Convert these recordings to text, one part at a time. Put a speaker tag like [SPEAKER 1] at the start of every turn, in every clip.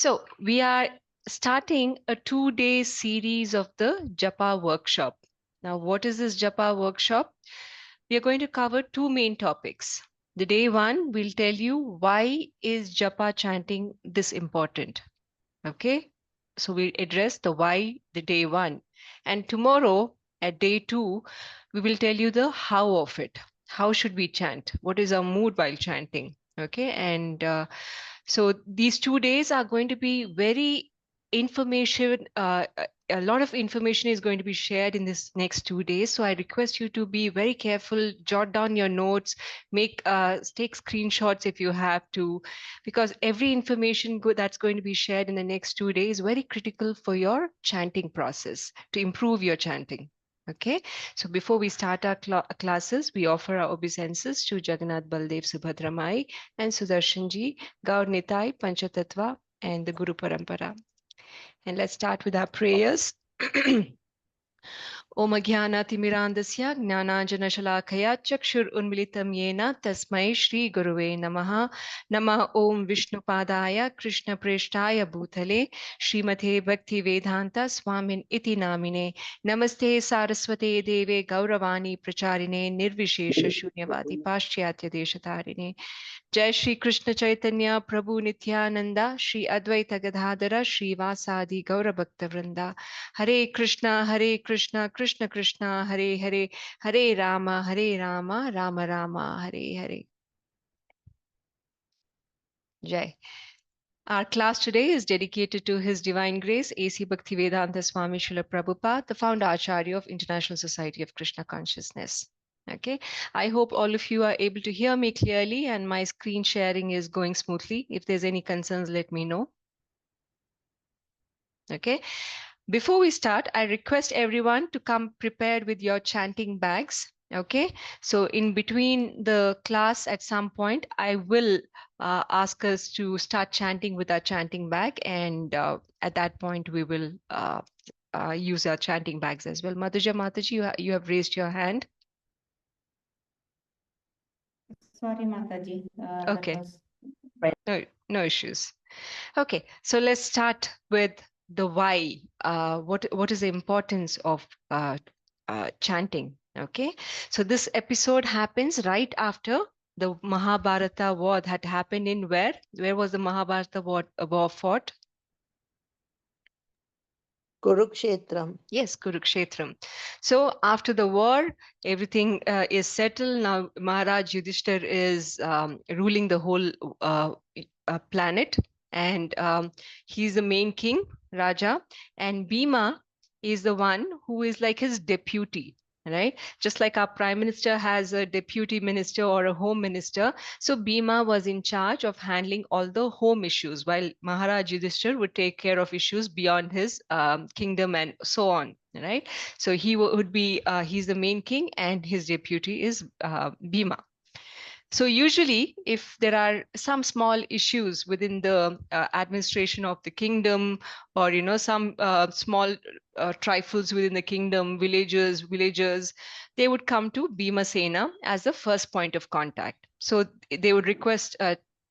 [SPEAKER 1] So we are starting a 2-day series of the Japa workshop. Now, what is this Japa workshop? We are going to cover two main topics. The day one will tell you why is Japa chanting this important. Okay, so we address the why, the day one. And tomorrow at day two, we will tell you the how of it. How should we chant? What is our mood while chanting? Okay, and so these 2 days are going to be very information. A lot of information is going to be shared in this next 2 days. So I request you to be very careful, jot down your notes, take screenshots if you have to, because every information that's going to be shared in the next 2 days is very critical for your chanting process to improve your chanting. Okay, so before we start our classes, we offer our obeisances to Jagannath Baldev Subhadramai and Sudarshanji, Gaur Nitai, Panchatattva, and the Guru Parampara. And let's start with our prayers. Om Jnanatimirandasya Jnananjanashalakaya Chakshur Unmilitam Yena Tasmai Shri Guruve Namaha. Namah Om Vishnupadaya Krishna Preshtaya Bhutale Srimate Bhakti Vedanta Swamin Iti Namine. Namaste Saraswate Deve Gauravani Pracharine Nirvishesha Shunyavadi Paschyatya Deshatarine. Jai Shri Krishna Chaitanya Prabhu Nityananda Shri Advaita Gadadhara Shri Vasadi Gaura Bhakta Vrinda. Hare Krishna Krishna Krishna Hare Hare Hare Rama Rama Rama Hare Hare. Jai. Our class today is dedicated to His Divine Grace, A.C. Bhaktivedanta Swami Srila Prabhupada, the founder Acharya of International Society of Krishna Consciousness. Okay, I hope all of you are able to hear me clearly and my screen sharing is going smoothly. If there's any concerns, let me know. Okay, before we start, I request everyone to come prepared with your chanting bags. Okay, so in between the class at some point, I will ask us to start chanting with our chanting bag, and at that point, we will use our chanting bags as well. Madhuja Mataji, you have raised your hand.
[SPEAKER 2] Sorry, Mataji.
[SPEAKER 1] Okay. No issues. Okay, so let's start with the why. What is the importance of chanting? Okay, so this episode happens right after the Mahabharata war that happened in where? Where was the Mahabharata war fought?
[SPEAKER 3] Kurukshetram.
[SPEAKER 1] Yes, Kurukshetram. So after the war, everything is settled. Now Maharaj Yudhishthir is ruling the whole planet, and he's the main king, Raja, and Bhima is the one who is like his deputy. Right, just like our prime minister has a deputy minister or a home minister, so Bhima was in charge of handling all the home issues, while Maharaj Yudhishthir would take care of issues beyond his kingdom and so on. Right, so he would be he's the main king, and his deputy is Bhima. So usually, if there are some small issues within the administration of the kingdom, or some small trifles within the kingdom, villagers, they would come to Bhimasena as the first point of contact. So they would request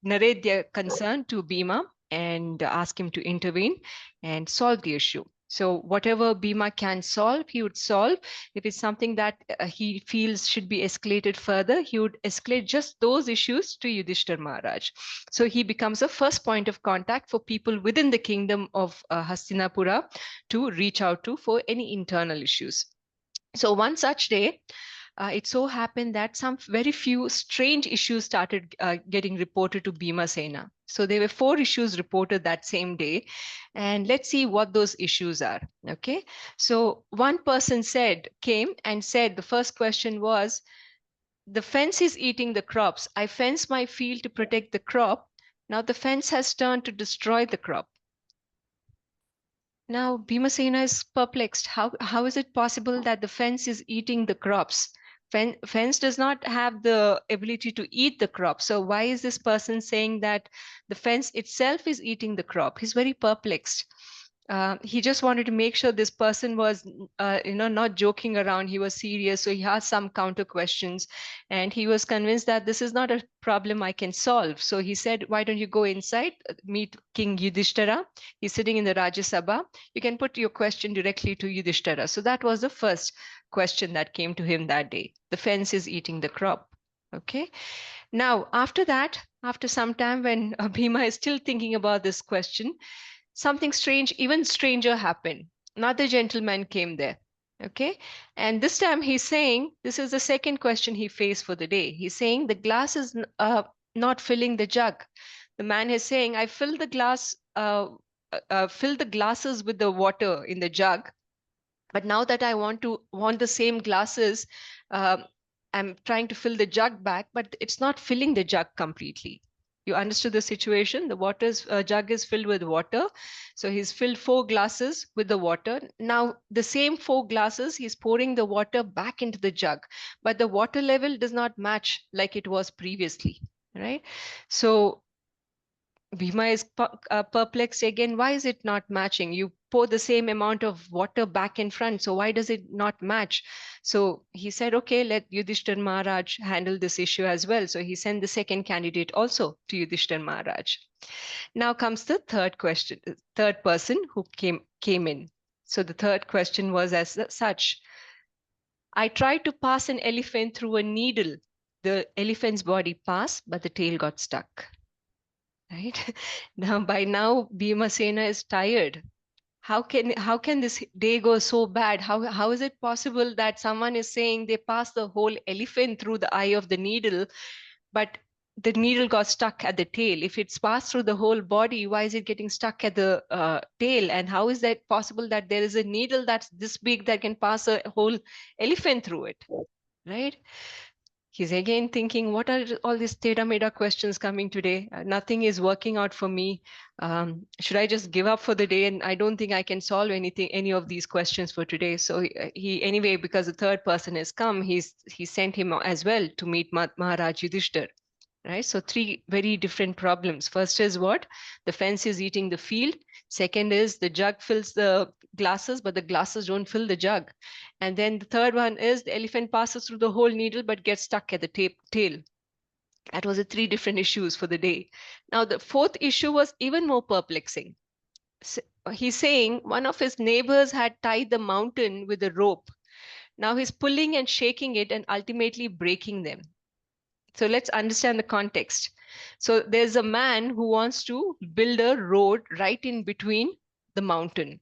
[SPEAKER 1] narrate their concern to Bhima and ask him to intervene and solve the issue. So whatever Bhima can solve, he would solve. If it's something that he feels should be escalated further, he would escalate just those issues to Yudhishthir Maharaj. So he becomes a first point of contact for people within the kingdom of Hastinapura to reach out to for any internal issues. So one such day, it so happened that some very few strange issues started getting reported to Bhimasena. So there were 4 issues reported that same day. And let's see what those issues are. Okay. So one person came and said, the first question was, the fence is eating the crops. I fence my field to protect the crop. Now the fence has turned to destroy the crop. Now Bhimasena is perplexed. How is it possible that the fence is eating the crops? Fence does not have the ability to eat the crop. So why is this person saying that the fence itself is eating the crop? He's very perplexed. he just wanted to make sure this person was, not joking around. He was serious. So he asked some counter questions, and he was convinced that this is not a problem I can solve. So he said, why don't you go inside, meet King Yudhishthira? He's sitting in the Rajya Sabha. You can put your question directly to Yudhishthira. So that was the first question that came to him that day. The fence is eating the crop. Okay. Now, after that, after some time, when Bhima is still thinking about this question, something strange, even stranger happened. Another gentleman came there. Okay. And this time he's saying, this is the second question he faced for the day. He's saying, the glass is not filling the jug. The man is saying, I filled the glasses with the water in the jug. But now that I want the same glasses, um, I'm trying to fill the jug back, but it's not filling the jug completely. You understood the situation? The jug is filled with water. So he's filled 4 glasses with the water. Now, the same 4 glasses, he's pouring the water back into the jug, but the water level does not match like it was previously, right? So Bhima is perplexed again. Why is it not matching? You pour the same amount of water back in front, so why does it not match? So he said, okay, let Yudhishthir Maharaj handle this issue as well. So he sent the second candidate also to Yudhishthir Maharaj. Now comes the third person who came in. So the third question was as such. I tried to pass an elephant through a needle. The elephant's body passed, but the tail got stuck. Right? By now, Bhimasena is tired. How can this day go so bad? How is it possible that someone is saying they passed the whole elephant through the eye of the needle, but the needle got stuck at the tail? If it's passed through the whole body, why is it getting stuck at the tail? And how is that possible that there is a needle that's this big that can pass a whole elephant through it? Right? He's again thinking, what are all these Teda Meda questions coming today? Nothing is working out for me. Should I just give up for the day? And I don't think I can solve any of these questions for today. So anyway, because the third person has come, he sent him as well to meet Maharaj Yudhishthir. Right? So 3 very different problems. First is what? The fence is eating the field. Second is the jug fills the glasses, but the glasses don't fill the jug. And then the third one is the elephant passes through the whole needle, but gets stuck at the tail. That was the 3 different issues for the day. Now, the fourth issue was even more perplexing. He's saying one of his neighbors had tied the mountain with a rope. Now he's pulling and shaking it and ultimately breaking them. So let's understand the context. So there's a man who wants to build a road right in between the mountain,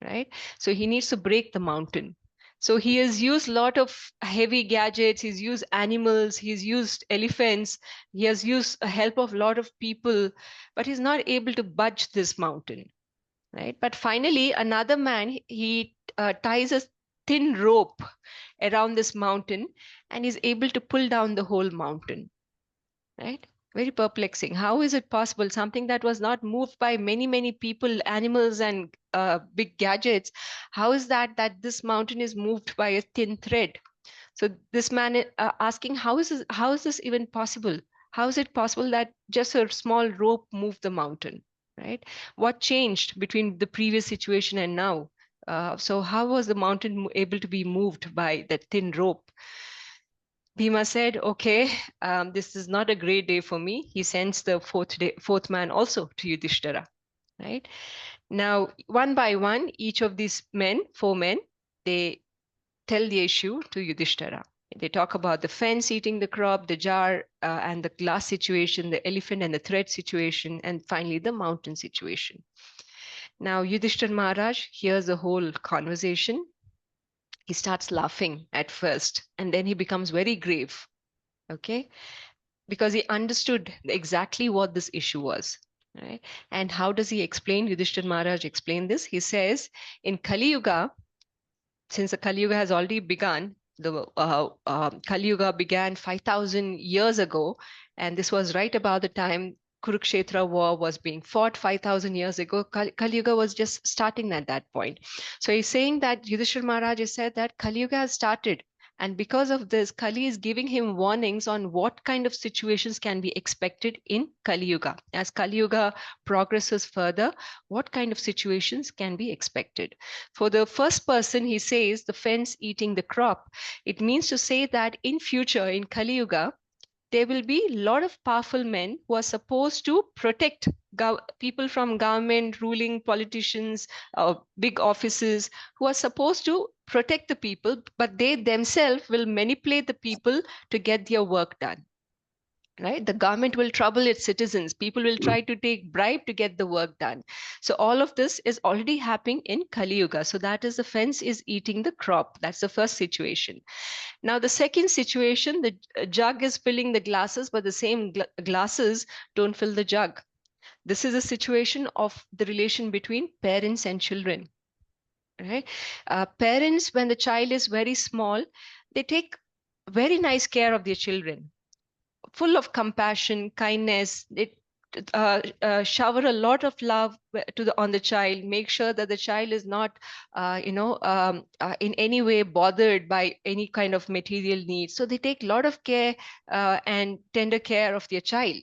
[SPEAKER 1] right? So he needs to break the mountain. So he has used a lot of heavy gadgets. He's used animals. He's used elephants. He has used the help of a lot of people, but he's not able to budge this mountain, right? But finally, another man, he ties a thin rope around this mountain and is able to pull down the whole mountain, right? Very perplexing. How is it possible? Something that was not moved by many people, animals, and big gadgets. How is that this mountain is moved by a thin thread? So this man is asking, how is this even possible? How is it possible that just a small rope moved the mountain, right? What changed between the previous situation and now? So how was the mountain able to be moved by that thin rope? Bhima said, okay, this is not a great day for me. He sends the fourth man also to Yudhishthira, right? Now, one by one, each of these 4 men, they tell the issue to Yudhishthira. They talk about the fence eating the crop, the jar and the glass situation, the elephant and the thread situation, and finally the mountain situation. Now, Yudhishthira Maharaj hears the whole conversation. He starts laughing at first, and then he becomes very grave, okay? Because he understood exactly what this issue was, right? And how does he explain? Yudhishthira Maharaj explained this. He says, in Kali Yuga, since the Kali Yuga has already begun, the Kali Yuga began 5,000 years ago, and this was right about the time Kurukshetra war was being fought 5,000 years ago. Kali Yuga was just starting at that point. So he's saying that Yudhishthira Maharaj has said that Kali Yuga has started, And because of this, Kali is giving him warnings on what kind of situations can be expected in Kali Yuga. As Kali Yuga progresses further, what kind of situations can be expected? For the first person, he says the fence eating the crop. It means to say that in future, in Kali Yuga, there will be a lot of powerful men who are supposed to protect people from government, ruling politicians, big offices, who are supposed to protect the people, but they themselves will manipulate the people to get their work done. Right, the government will trouble its citizens, people will try to take bribe to get the work done. So all of this is already happening in Kali Yuga. So that is, the fence is eating the crop. That's the first situation. Now the second situation, the jug is filling the glasses, but the same glasses don't fill the jug. This is a situation of the relation between parents and children. Right, parents, when the child is very small, they take very nice care of their children, full of compassion, kindness. They shower a lot of love on the child, make sure that the child is not, in any way bothered by any kind of material needs. So they take a lot of care and tender care of their child.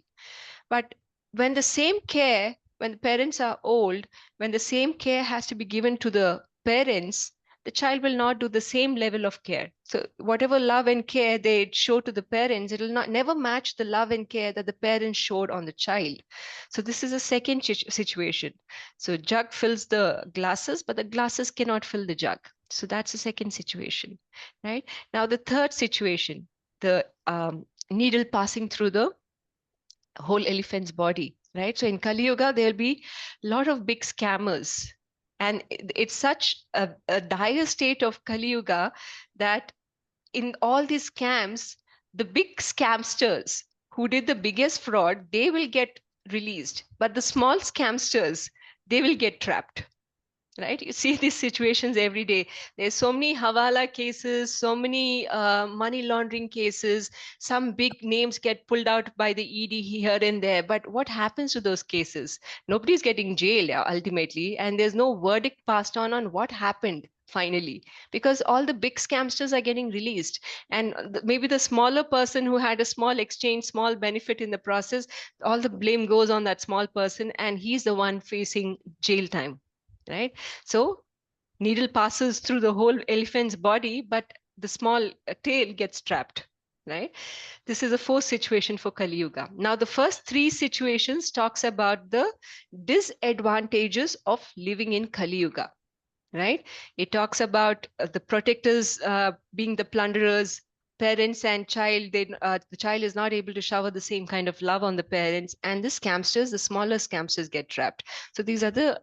[SPEAKER 1] But when the same care, when the parents are old, when the same care has to be given to the parents, the child will not do the same level of care. So whatever love and care they show to the parents, it will not never match the love and care that the parents showed on the child. So this is a second situation. So jug fills the glasses, but the glasses cannot fill the jug. So that's the second situation, right? Now the third situation, the needle passing through the whole elephant's body, right? So in Kali Yuga, there'll be a lot of big scammers. And it's such a dire state of Kali Yuga that in all these scams, the big scamsters who did the biggest fraud, they will get released. But the small scamsters, they will get trapped. Right, you see these situations every day. There's so many hawala cases, so many money laundering cases. Some big names get pulled out by the ED here and there, but what happens to those cases? Nobody's getting jailed ultimately, and there's no verdict passed on what happened finally, because all the big scamsters are getting released, and maybe the smaller person who had a small exchange, small benefit in the process, all the blame goes on that small person, and he's the one facing jail time. Right, so needle passes through the whole elephant's body, but the small tail gets trapped. Right, this is a fourth situation for Kali Yuga. Now the first three situations talks about the disadvantages of living in Kali Yuga. Right, it talks about the protectors being the plunderers, parents and child. The child is not able to shower the same kind of love on the parents, and the scamsters, the smaller scamsters, get trapped. So these are the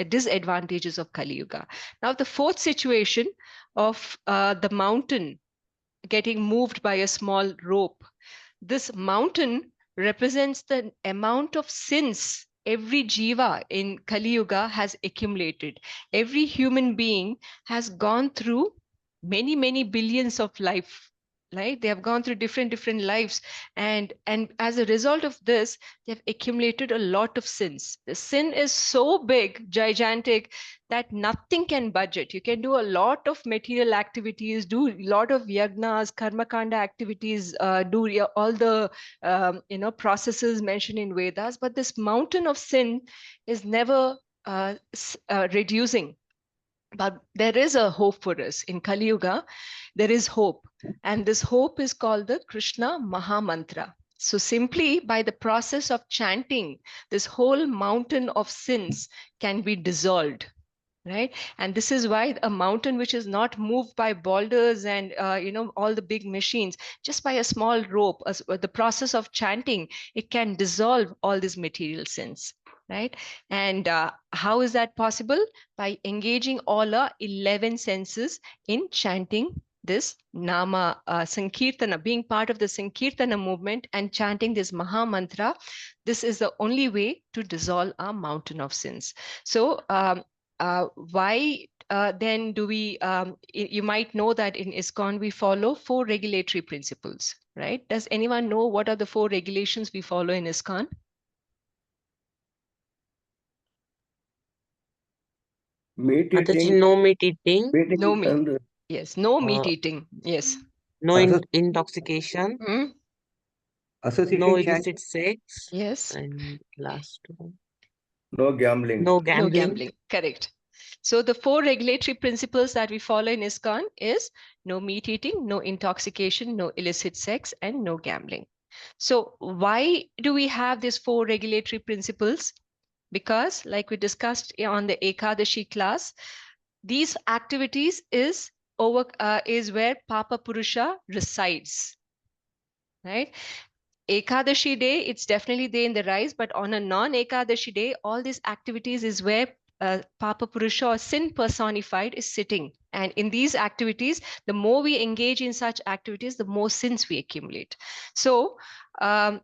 [SPEAKER 1] disadvantages of Kali Yuga. Now the fourth situation of the mountain getting moved by a small rope. This mountain represents the amount of sins every jiva in Kali Yuga has accumulated. Every human being has gone through many, many billions of life. Right, they have gone through different lives, and as a result of this, they have accumulated a lot of sins. The sin is so big, gigantic, that nothing can budget. You can do a lot of material activities, do a lot of yagnas, karma kanda activities, do all the processes mentioned in Vedas, but this mountain of sin is never reducing. But there is a hope for us in Kali Yuga. There is hope, and this hope is called the Krishna Maha Mantra. So simply by the process of chanting, this whole mountain of sins can be dissolved. Right, and this is why a mountain which is not moved by boulders and all the big machines, just by a small rope, the process of chanting, it can dissolve all these material sins. Right, and how is that possible? By engaging all our 11 senses in chanting this nama, sankirtana, being part of the sankirtana movement and chanting this maha mantra. This is the only way to dissolve our mountain of sins. So why then do we, you might know that in ISKCON we follow 4 regulatory principles, right? Does anyone know what are the 4 regulations we follow in ISKCON?
[SPEAKER 4] Meat
[SPEAKER 5] Mataji,
[SPEAKER 4] eating,
[SPEAKER 5] no meat eating.
[SPEAKER 4] meat
[SPEAKER 1] No
[SPEAKER 4] eating,
[SPEAKER 1] meat.
[SPEAKER 4] and
[SPEAKER 1] Yes, no meat
[SPEAKER 5] Uh,
[SPEAKER 1] eating. Yes.
[SPEAKER 4] No
[SPEAKER 5] Asso-
[SPEAKER 4] intoxication,
[SPEAKER 1] Hmm?
[SPEAKER 4] no
[SPEAKER 5] association chant,
[SPEAKER 4] illicit sex,
[SPEAKER 1] Yes.
[SPEAKER 4] and last one,
[SPEAKER 5] no gambling.
[SPEAKER 4] no
[SPEAKER 1] No
[SPEAKER 4] gambling.
[SPEAKER 1] gambling. Correct. So the four regulatory principles that we follow in ISKCON is no meat eating, no intoxication, no illicit sex, and no gambling. So why do we have these four regulatory principles? Because like we discussed on the Ekadashi class, these activities is where Papa Purusha resides, right? Ekadashi day, it's definitely there in the rise, but on a non-Ekadashi day, all these activities is where Papa Purusha or sin personified is sitting. And in these activities, the more we engage in such activities, the more sins we accumulate. So um,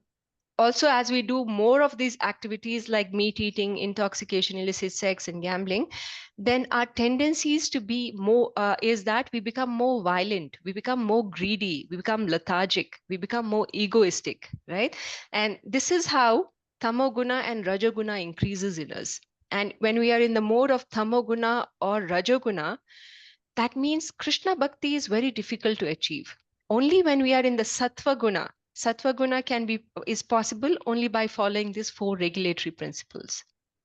[SPEAKER 1] also, as we do more of these activities like meat eating, intoxication, illicit sex, and gambling, then our tendencies to be more is that we become more violent, we become more greedy, we become lethargic, we become more egoistic, right? And this is how tamoguna and rajoguna increases in us. And when we are in the mode of tamoguna or rajoguna, that means Krishna Bhakti is very difficult to achieve. Only when we are in the Sattva guna is possible only by following these four regulatory principles.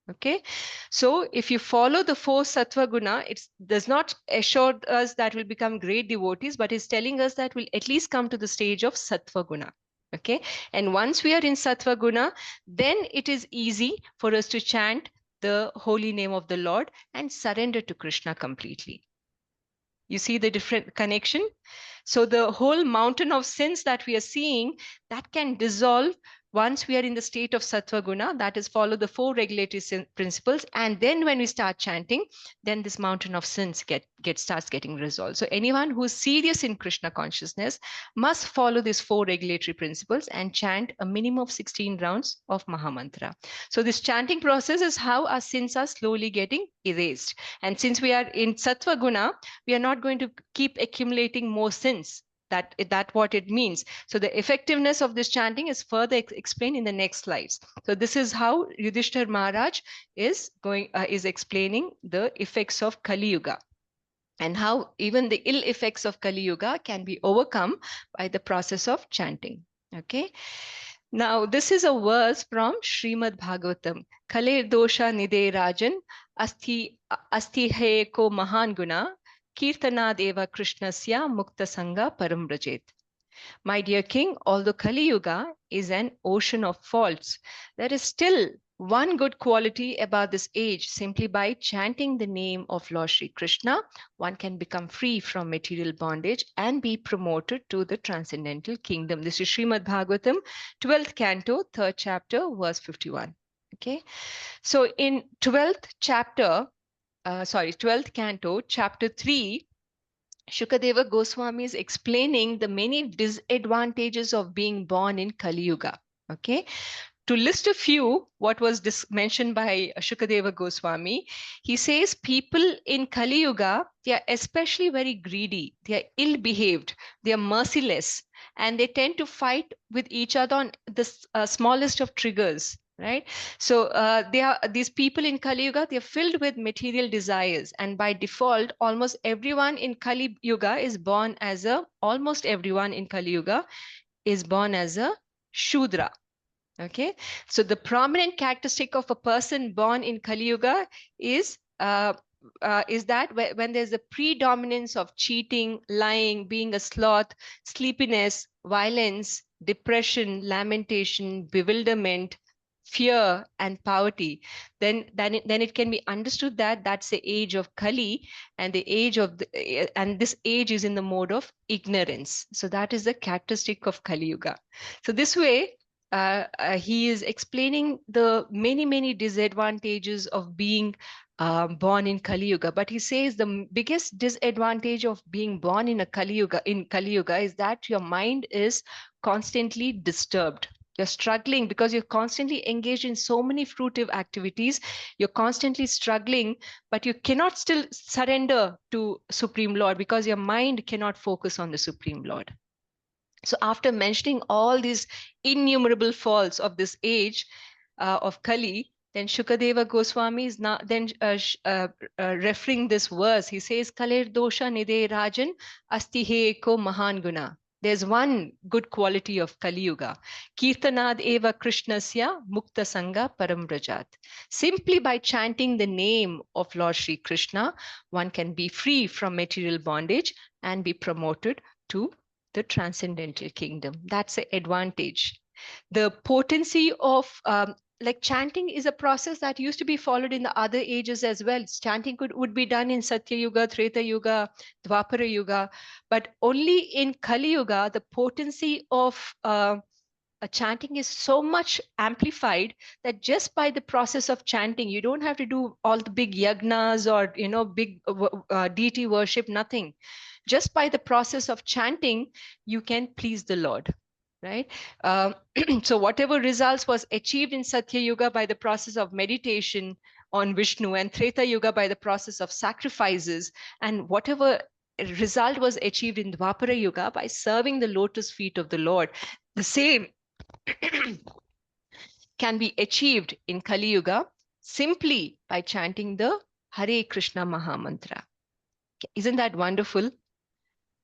[SPEAKER 1] Okay, so if you follow the four Sattva guna, it does not assure us that we'll become great devotees, but it's telling us that we'll at least come to the stage of Sattva guna. Okay, and once we are in Sattva guna, then it is easy for us to chant the holy name of the Lord and surrender to Krishna completely. You see the different connection? So the whole mountain of sins that we are seeing, that can dissolve once we are in the state of sattva guna, that is follow the four regulatory principles. And then when we start chanting, then this mountain of sins starts getting resolved. So anyone who is serious in Krishna consciousness must follow these four regulatory principles and chant a minimum of 16 rounds of Mahamantra. So this chanting process is how our sins are slowly getting erased. And since we are in sattva guna, we are not going to keep accumulating more sins. That what it means. So the effectiveness of this chanting is further explained in the next slides. So this is how Yudhishthir Maharaj is explaining the effects of Kali Yuga and how even the ill effects of Kali Yuga can be overcome by the process of chanting. Okay. Now, this is a verse from Srimad Bhagavatam. Kale dosha nide rajan asti he ko mahan guna kirtana deva krishnasya mukta sangha param brajet. My dear king, although Kali Yuga is an ocean of faults, there is still one good quality about this age. Simply by chanting the name of Lord Shri Krishna, one can become free from material bondage and be promoted to the transcendental kingdom. This is Srimad Bhagavatam, 12th canto, 3rd chapter, verse 51. Okay. So in 12th canto, chapter 3, Shukadeva Goswami is explaining the many disadvantages of being born in Kali Yuga. Okay. To list a few, what was mentioned by Shukadeva Goswami, he says people in Kali Yuga, they are especially very greedy, they are ill-behaved, they are merciless, and they tend to fight with each other on the smallest of triggers. Right, so these people in Kali Yuga. They are filled with material desires, and by default, almost everyone in Kali Yuga is born as a. Almost everyone in Kali Yuga is born as a Shudra. Okay, so the prominent characteristic of a person born in Kali Yuga is that when there's a predominance of cheating, lying, being a sloth, sleepiness, violence, depression, lamentation, bewilderment, fear, and poverty, then it can be understood that that's the age of Kali, and this age is in the mode of ignorance. So that is the characteristic of Kali Yuga. So this way, he is explaining the many disadvantages of being born in Kali Yuga. But he says the biggest disadvantage of being born in Kali Yuga is that your mind is constantly disturbed. You're struggling because you're constantly engaged in so many fruitive activities. You're constantly struggling, but you cannot still surrender to Supreme Lord because your mind cannot focus on the Supreme Lord. So after mentioning all these innumerable faults of this age of Kali, then Shukadeva Goswami is now referring this verse. He says, Kaler dosha nide rajan asti he ko mahan guna. There's one good quality of Kali Yuga. Kirtanad eva Krishnasya mukta sangha paramrajat. Simply by chanting the name of Lord Sri Krishna, one can be free from material bondage and be promoted to the transcendental kingdom. That's the advantage. The potency of like chanting is a process that used to be followed in the other ages as well. Chanting would be done in Satya Yuga, Treta Yuga, Dwapara Yuga, but only in Kali Yuga, the potency of chanting is so much amplified that just by the process of chanting, you don't have to do all the big yagnas or big deity worship, nothing. Just by the process of chanting, you can please the Lord, right? So whatever results was achieved in Satya Yuga by the process of meditation on Vishnu, and Treta Yuga by the process of sacrifices, and whatever result was achieved in Dwapara Yuga by serving the lotus feet of the Lord, the same can be achieved in Kali Yuga simply by chanting the Hare Krishna Mahamantra. Isn't that wonderful?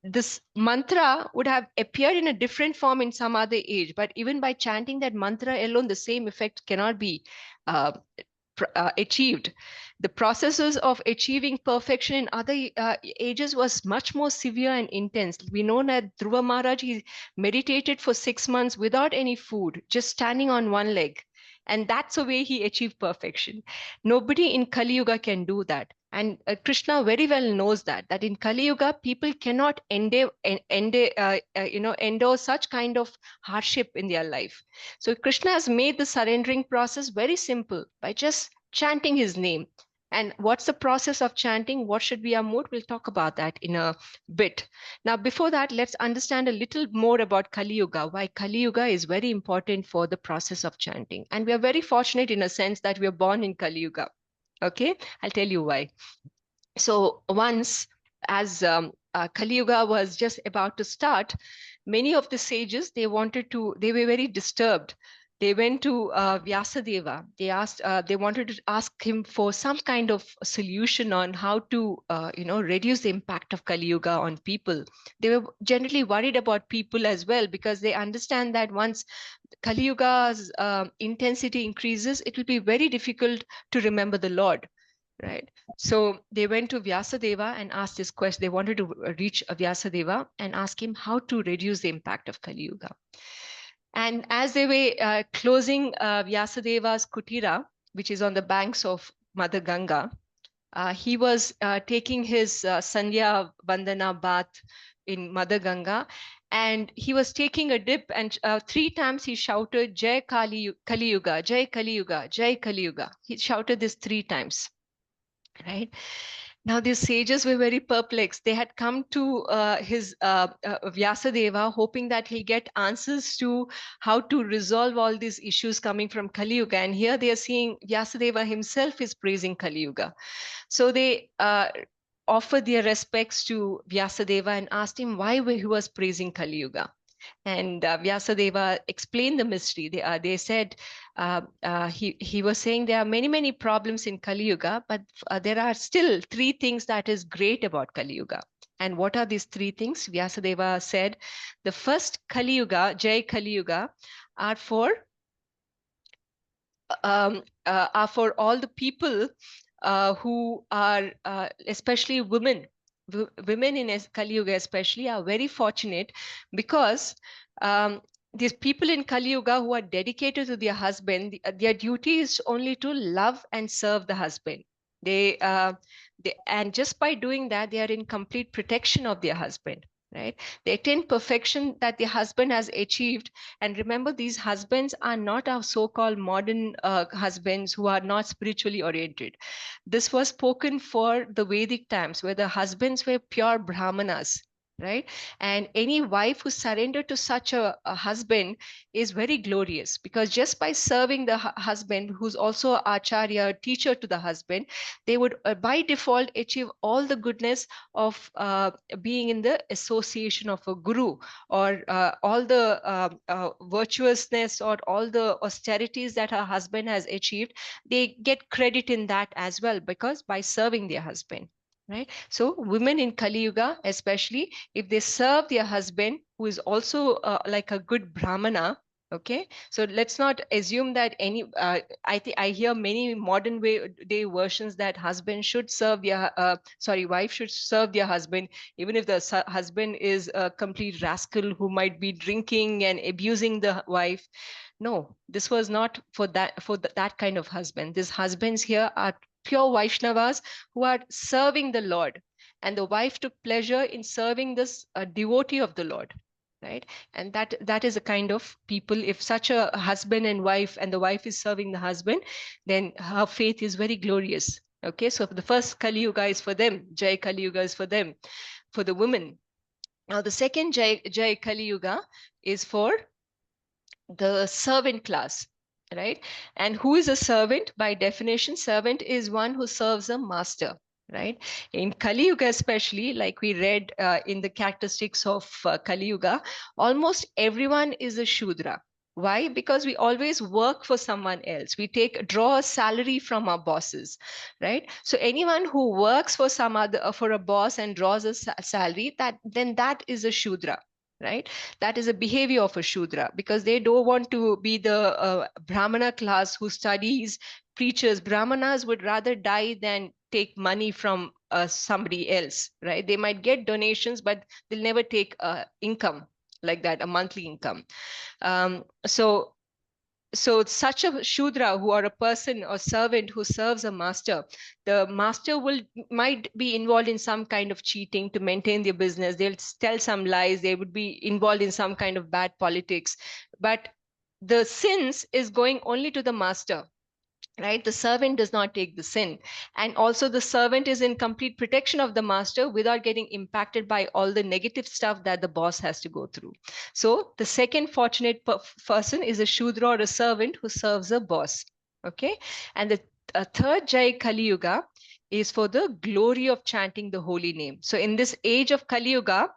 [SPEAKER 1] This mantra would have appeared in a different form in some other age, but even by chanting that mantra alone, the same effect cannot be achieved. The processes of achieving perfection in other ages was much more severe and intense. We know that Dhruva Maharaj, he meditated for 6 months without any food, just standing on one leg. And that's the way he achieved perfection. Nobody in Kali Yuga can do that. And Krishna very well knows that in Kali Yuga, people cannot endure such kind of hardship in their life. So Krishna has made the surrendering process very simple by just chanting his name. And what's the process of chanting? What should be our mood? We'll talk about that in a bit. Now, before that, let's understand a little more about Kali Yuga, why Kali Yuga is very important for the process of chanting. And we are very fortunate in a sense that we are born in Kali Yuga. Okay, I'll tell you why. So once, as Kali Yuga was just about to start, many of the sages, they were very disturbed. They went to Vyasadeva. They wanted to ask him for some kind of solution on how to, reduce the impact of Kali Yuga on people. They were generally worried about people as well, because they understand that once Kali Yuga's intensity increases, it will be very difficult to remember the Lord. Right. So they went to Vyasadeva and asked this question. They wanted to reach Vyasadeva and ask him how to reduce the impact of Kali Yuga. And as they were closing Vyasadeva's kutira, which is on the banks of Mother Ganga, he was taking his Sandhya Vandana bath in Mother Ganga, and he was taking a dip, and 3 times he shouted, Jai Kali Yuga, Jai Kali Yuga, Jai Kali Yuga. He shouted this 3 times. Right. Now, these sages were very perplexed. They had come to his Vyasadeva, hoping that he'll get answers to how to resolve all these issues coming from Kali Yuga. And here they are seeing Vyasadeva himself is praising Kali Yuga. So they offered their respects to Vyasadeva and asked him why he was praising Kali Yuga. And Vyasadeva explained the mystery. They said, he was saying there are many problems in Kali Yuga, but there are still 3 things that is great about Kali Yuga. And what are these 3 things? Vyasadeva said, the first Kali Yuga, Jai Kali Yuga, are for all the people who are, especially women. Women in Kali Yuga especially are very fortunate, because these people in Kali Yuga who are dedicated to their husband, their duty is only to love and serve the husband. And just by doing that, they are in complete protection of their husband. Right? They attain perfection that the husband has achieved. And remember, these husbands are not our so-called modern husbands who are not spiritually oriented. This was spoken for the Vedic times, where the husbands were pure brahmanas. Right? And any wife who surrendered to such a husband is very glorious, because just by serving the husband, who's also acharya, teacher to the husband, they would by default achieve all the goodness of being in the association of a guru, or all the virtuousness or all the austerities that her husband has achieved. They get credit in that as well, because by serving their husband. right? So women in Kali Yuga, especially if they serve their husband, who is also like a good Brahmana, okay? So let's not assume that any, I hear many modern day versions that husband should serve their, wife should serve their husband, even if the husband is a complete rascal who might be drinking and abusing the wife. No, this was not for that kind of husband. These husbands here are pure Vaishnavas who are serving the Lord. And the wife took pleasure in serving this devotee of the Lord, right? And that is a kind of people. If such a husband and wife, and the wife is serving the husband, then her faith is very glorious. Okay, so the first Kali Yuga is for them. Jai Kali Yuga is for them, for the women. Now the second Jai Kali Yuga is for the servant class, right? And who is a servant? By definition, servant is one who serves a master, right? In Kali Yuga, especially, like we read in the characteristics of Kali Yuga, almost everyone is a Shudra. Why? Because we always work for someone else. We draw a salary from our bosses, right? So anyone who works for for a boss and draws a salary, that is a Shudra, right? That is a behavior of a Shudra, because they don't want to be the Brahmana class who studies, preachers. Brahmanas would rather die than take money from somebody else, right? They might get donations, but they'll never take income like that, a monthly income. So such a Shudra, who are a person or servant who serves a master, the master might be involved in some kind of cheating to maintain their business. They'll tell some lies. They would be involved in some kind of bad politics. But the sins is going only to the master, right? The servant does not take the sin. And also the servant is in complete protection of the master without getting impacted by all the negative stuff that the boss has to go through. So the second fortunate person is a Shudra, or a servant who serves a boss. Okay. And the third Jai Kali Yuga is for the glory of chanting the holy name. So in this age of Kali Yuga,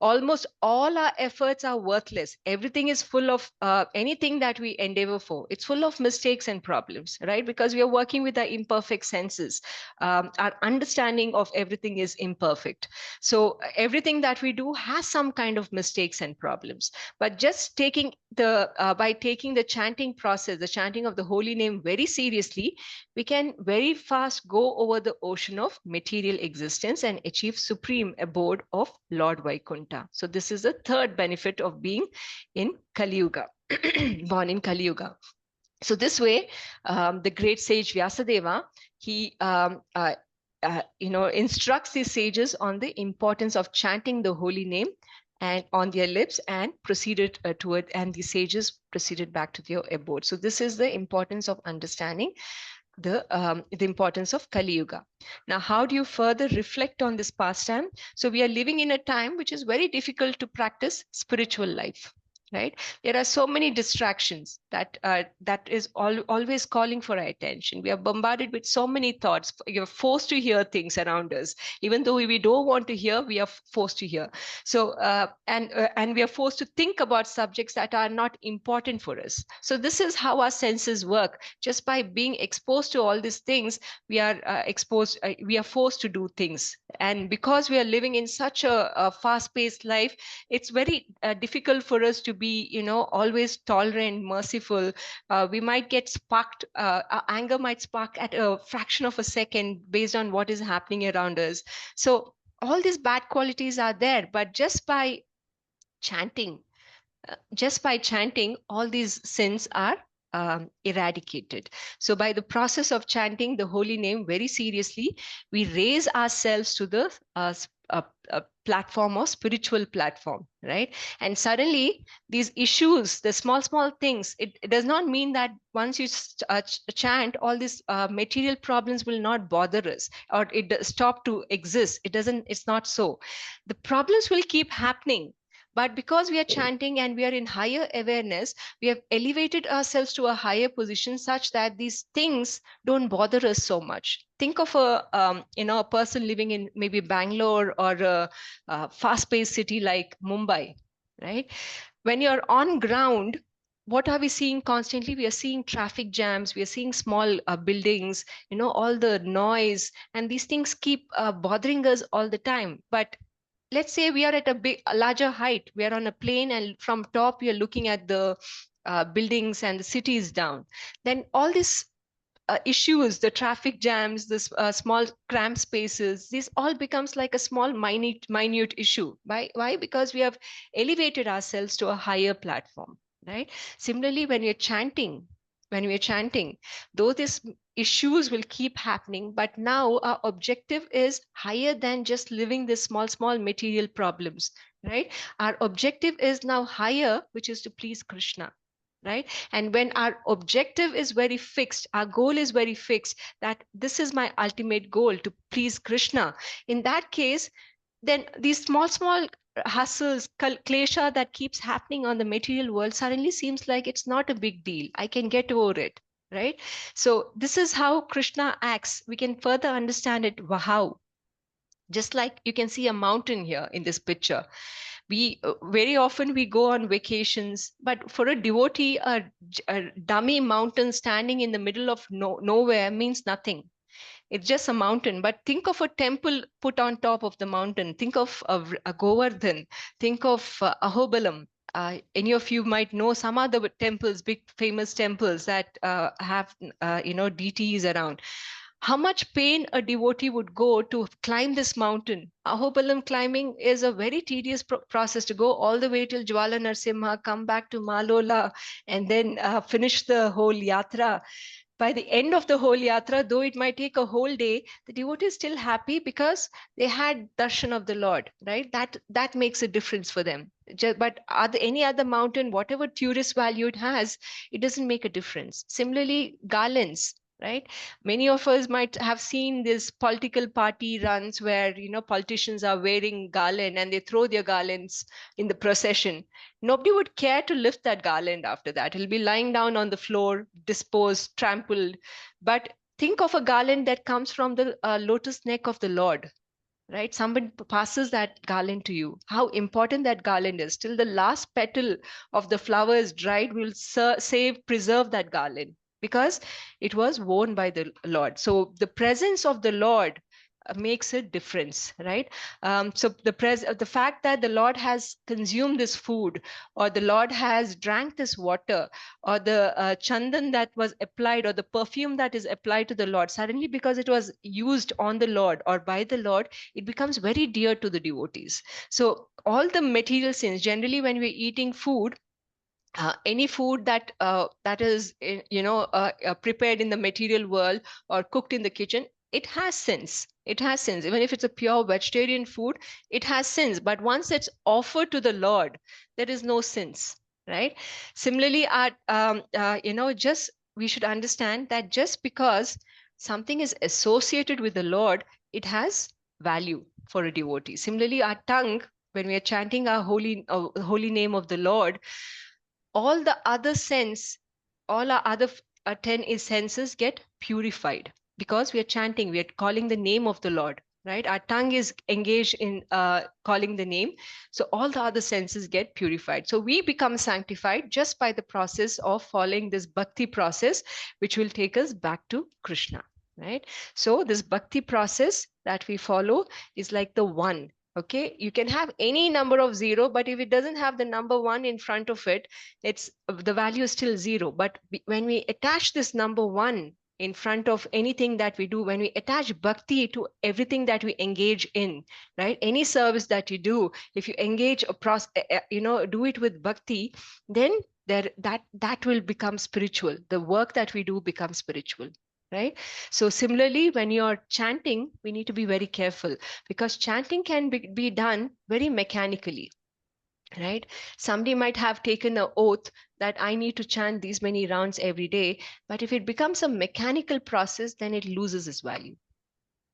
[SPEAKER 1] almost all our efforts are worthless. Everything is full of anything that we endeavor for. It's full of mistakes and problems, right? Because we are working with our imperfect senses. Our understanding of everything is imperfect. So everything that we do has some kind of mistakes and problems. But just by taking the chanting process, the chanting of the holy name very seriously, we can very fast go over the ocean of material existence and achieve supreme abode of Lord Vaikuntha. So this is the third benefit of being in Kali Yuga, born in Kali Yuga. So this way, the great sage Vyasadeva, he instructs these sages on the importance of chanting the holy name and on their lips, and proceeded toward, and the sages proceeded back to their abode. So this is the importance of understanding the importance of Kali Yuga. Now, how do you further reflect on this pastime? So we are living in a time which is very difficult to practice spiritual life, right? There are so many distractions that is always calling for our attention. We are bombarded with so many thoughts. You're forced to hear things around us, even though we don't want to hear. We are forced to hear. So and we are forced to think about subjects that are not important for us. So this is how our senses work. Just by being exposed to all these things, we are we are forced to do things. And because we are living in such a fast-paced life, it's very difficult for us to be, always tolerant, merciful. We might get sparked. Our anger might spark at a fraction of a second based on what is happening around us. So all these bad qualities are there, but just by chanting, all these sins are eradicated. So by the process of chanting the holy name very seriously, we raise ourselves to the platform or spiritual platform, right? And suddenly these issues, the small things, it does not mean that once you chant, all these material problems will not bother us, or it stop to exist. It's not so. The problems will keep happening. But because we are chanting and we are in higher awareness, we have elevated ourselves to a higher position such that these things don't bother us so much. Think of a person living in maybe Bangalore or a fast-paced city like Mumbai, right? When you're on ground, what are we seeing constantly? We are seeing traffic jams, we are seeing small buildings, all the noise, and these things keep bothering us all the time. But let's say we are at a larger height. We are on a plane, and from top, we are looking at the buildings and the cities down. Then all these issues, the traffic jams, the small cramped spaces, this all becomes like a small minute issue. Why? Because we have elevated ourselves to a higher platform, right? Similarly, when we are chanting, though these issues will keep happening, but now our objective is higher than just living these small material problems, right? Our objective is now higher, which is to please Krishna, right? And when our objective is very fixed, our goal is very fixed, that this is my ultimate goal, to please Krishna, in that case, then these small hustles, klesha that keeps happening on the material world suddenly seems like it's not a big deal. I can get over it, right? So this is how Krishna acts. We can further understand it. How? Just like you can see a mountain here in this picture. We very often we go on vacations, but for a devotee, a dummy mountain standing in the middle of nowhere means nothing. It's just a mountain. But think of a temple put on top of the mountain. Think of a Govardhan. Think of Ahobalam. Any of you might know some other temples, big famous temples that have deities around. How much pain a devotee would go to climb this mountain. Ahobalam climbing is a very tedious process, to go all the way till Jwala Narsimha, come back to Malola, and then finish the whole yatra. By the end of the whole yatra, though it might take a whole day, the devotee is still happy because they had darshan of the Lord, right? That makes a difference for them. But any other mountain, whatever tourist value it has, it doesn't make a difference. Similarly, garlands, right? Many of us might have seen this political party runs where politicians are wearing garland and they throw their garlands in the procession. Nobody would care to lift that garland after that. It'll be lying down on the floor, disposed, trampled. But think of a garland that comes from the lotus neck of the Lord, right? Somebody passes that garland to you. How important that garland is. Till the last petal of the flower is dried, we'll preserve that garland because it was worn by the Lord. So the presence of the Lord makes a difference, right? So the fact that the Lord has consumed this food, or the Lord has drank this water, or the chandan that was applied, or the perfume that is applied to the Lord, suddenly because it was used on the Lord or by the Lord, it becomes very dear to the devotees. So all the material sins, generally when we're eating food, any food that is prepared in the material world or cooked in the kitchen, it has sins. It has sins. Even if it's a pure vegetarian food, it has sins. But once it's offered to the Lord, there is no sins, right? Similarly, just we should understand that just because something is associated with the Lord, it has value for a devotee. Similarly, our tongue, when we are chanting our holy name of the Lord, all the other all our other 10 senses get purified because we are chanting, we are calling the name of the Lord, right? Our tongue is engaged in calling the name. So all the other senses get purified. So we become sanctified just by the process of following this bhakti process, which will take us back to Krishna, right? So this bhakti process that we follow is like the one. Okay, you can have any number of zero, but if it doesn't have the number one in front of it, it's the value is still zero. But when we attach this number one in front of anything that we do, when we attach bhakti to everything that we engage in, right? Any service that you do, if you engage do it with bhakti, then that will become spiritual. The work that we do becomes spiritual, right? So similarly, when you're chanting, we need to be very careful because chanting can be done very mechanically, right? Somebody might have taken an oath that I need to chant these many rounds every day, but if it becomes a mechanical process, then it loses its value,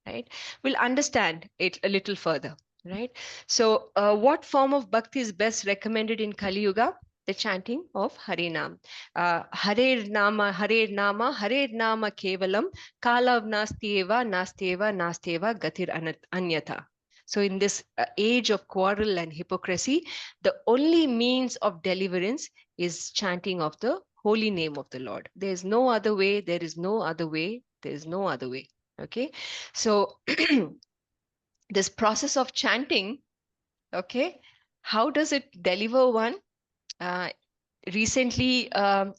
[SPEAKER 1] right? We'll understand it a little further, right? So what form of bhakti is best recommended in Kali Yuga? The chanting of Harinam. Hare Nama, Hare Nama, Hare Nama Kevalam, Kalav Nastyeva, Nastyeva, Nastyeva, Gatir Anyatha. So in this age of quarrel and hypocrisy, the only means of deliverance is chanting of the holy name of the Lord. There is no other way. There is no other way. There is no other way. Okay. So this process of chanting, okay, how does it deliver one? Uh, Recently, there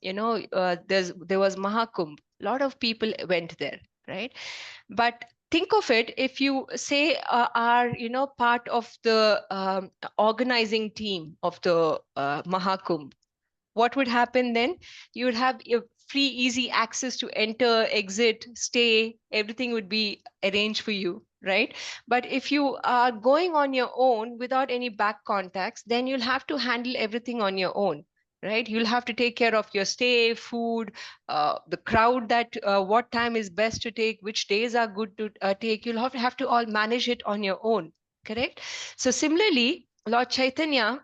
[SPEAKER 1] was Mahakumbh. A lot of people went there, right? But think of it, if you say are part of the organizing team of the Mahakumbh, what would happen then? You would have free, easy access to enter, exit, stay. Everything would be arranged for you, right? But if you are going on your own without any back contacts, then you'll have to handle everything on your own, right? You'll have to take care of your stay, food, the crowd, that what time is best to take, which days are good to take. You'll have to all manage it on your own, correct? So similarly, Lord Chaitanya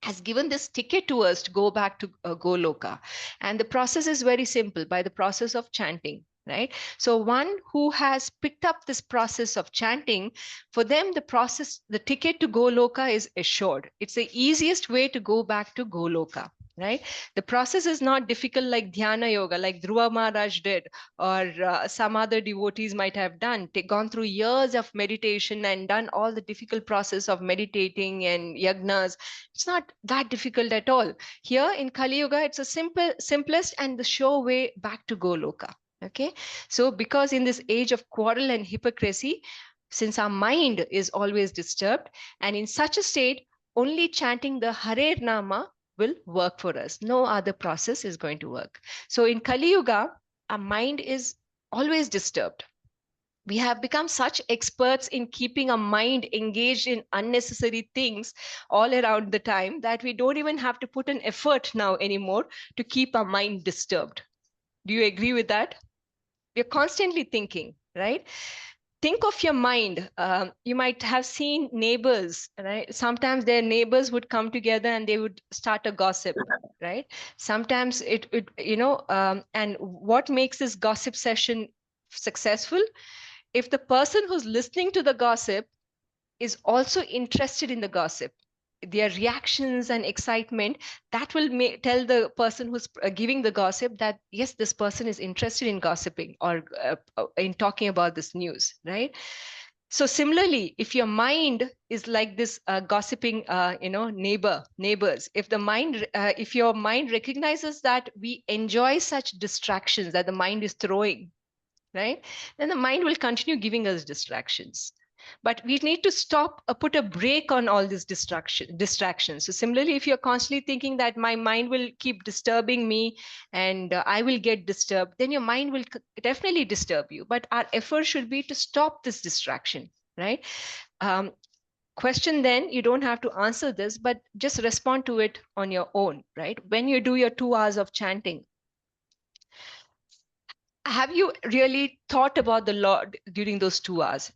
[SPEAKER 1] has given this ticket to us to go back to Goloka. And the process is very simple, by the process of chanting, right? So one who has picked up this process of chanting, for them, the ticket to Goloka is assured. It's the easiest way to go back to Goloka, right? The process is not difficult like Dhyana Yoga, like Dhruva Maharaj did, or some other devotees might have done, gone through years of meditation and done all the difficult process of meditating and yagnas. It's not that difficult at all. Here in Kali Yuga, it's a simplest and the sure way back to Goloka. Okay. So because in this age of quarrel and hypocrisy, since our mind is always disturbed, and in such a state, only chanting the Hare Nama will work for us. No other process is going to work. So in Kali Yuga, our mind is always disturbed. We have become such experts in keeping our mind engaged in unnecessary things all around the time that we don't even have to put an effort now anymore to keep our mind disturbed. Do you agree with that? We're constantly thinking, right? Think of your mind. You might have seen neighbors, right? Sometimes their neighbors would come together and they would start a gossip, right? Sometimes and what makes this gossip session successful? If the person who's listening to the gossip is also interested in the gossip, their reactions and excitement, that will tell the person who's giving the gossip that, yes, this person is interested in gossiping or in talking about this news, right? So similarly, if your mind is like this gossiping, neighbors, if your mind recognizes that we enjoy such distractions that the mind is throwing, right? Then the mind will continue giving us distractions. But we need to stop, put a break on all these distractions. So similarly, if you're constantly thinking that my mind will keep disturbing me and I will get disturbed, then your mind will definitely disturb you. But our effort should be to stop this distraction, right? Question then, you don't have to answer this, but just respond to it on your own, right? When you do your 2 hours of chanting, have you really thought about the Lord during those 2 hours?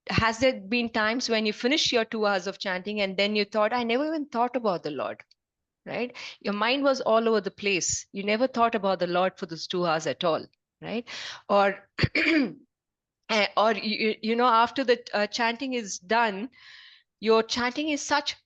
[SPEAKER 1] Has there been times when you finish your 2 hours of chanting and then you thought, I never even thought about the Lord, right? Your mind was all over the place. You never thought about the Lord for those 2 hours at all, right? Or, after the chanting is done, your chanting is such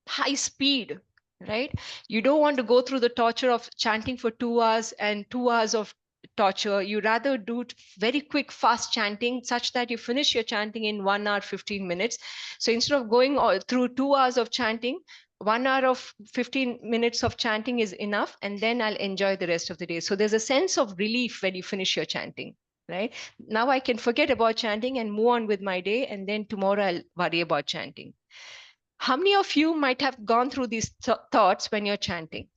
[SPEAKER 1] high speed, right? You don't want to go through the torture of chanting for 2 hours and 2 hours of torture. You rather do very quick, fast chanting such that you finish your chanting in 1 hour, 15 minutes. So instead of going through 2 hours of chanting, 1 hour of 15 minutes of chanting is enough, and then I'll enjoy the rest of the day. So there's a sense of relief when you finish your chanting, right? Now I can forget about chanting and move on with my day, and then tomorrow I'll worry about chanting. How many of you might have gone through these thoughts when you're chanting,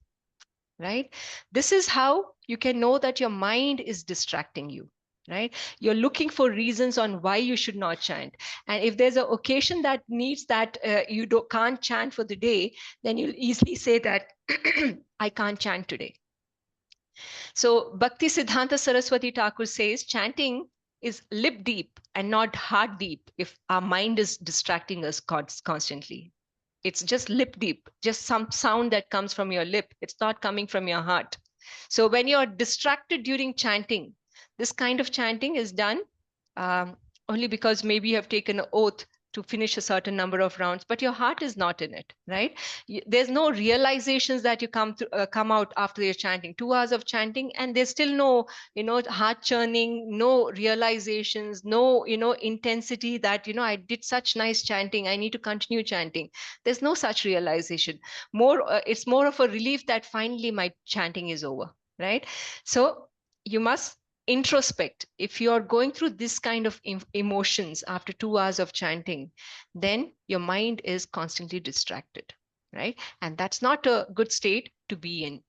[SPEAKER 1] right? This is how you can know that your mind is distracting you, right? You're looking for reasons on why you should not chant. And if there's an occasion that needs that you can't chant for the day, then you'll easily say that I can't chant today. So Bhakti Siddhanta Saraswati Thakur says chanting is lip deep and not heart deep if our mind is distracting us constantly. It's just lip deep, just some sound that comes from your lip. It's not coming from your heart. So when you're distracted during chanting, this kind of chanting is done only because maybe you have taken an oath to finish a certain number of rounds, but your heart is not in it, right? There's no realizations that you come out after your chanting. 2 hours of chanting, and there's still no, heart churning, no realizations, no, intensity that, I did such nice chanting, I need to continue chanting. There's no such realization. It's more of a relief that finally my chanting is over, right? So you must introspect. If you are going through this kind of emotions after 2 hours of chanting, then your mind is constantly distracted, right? And that's not a good state to be in.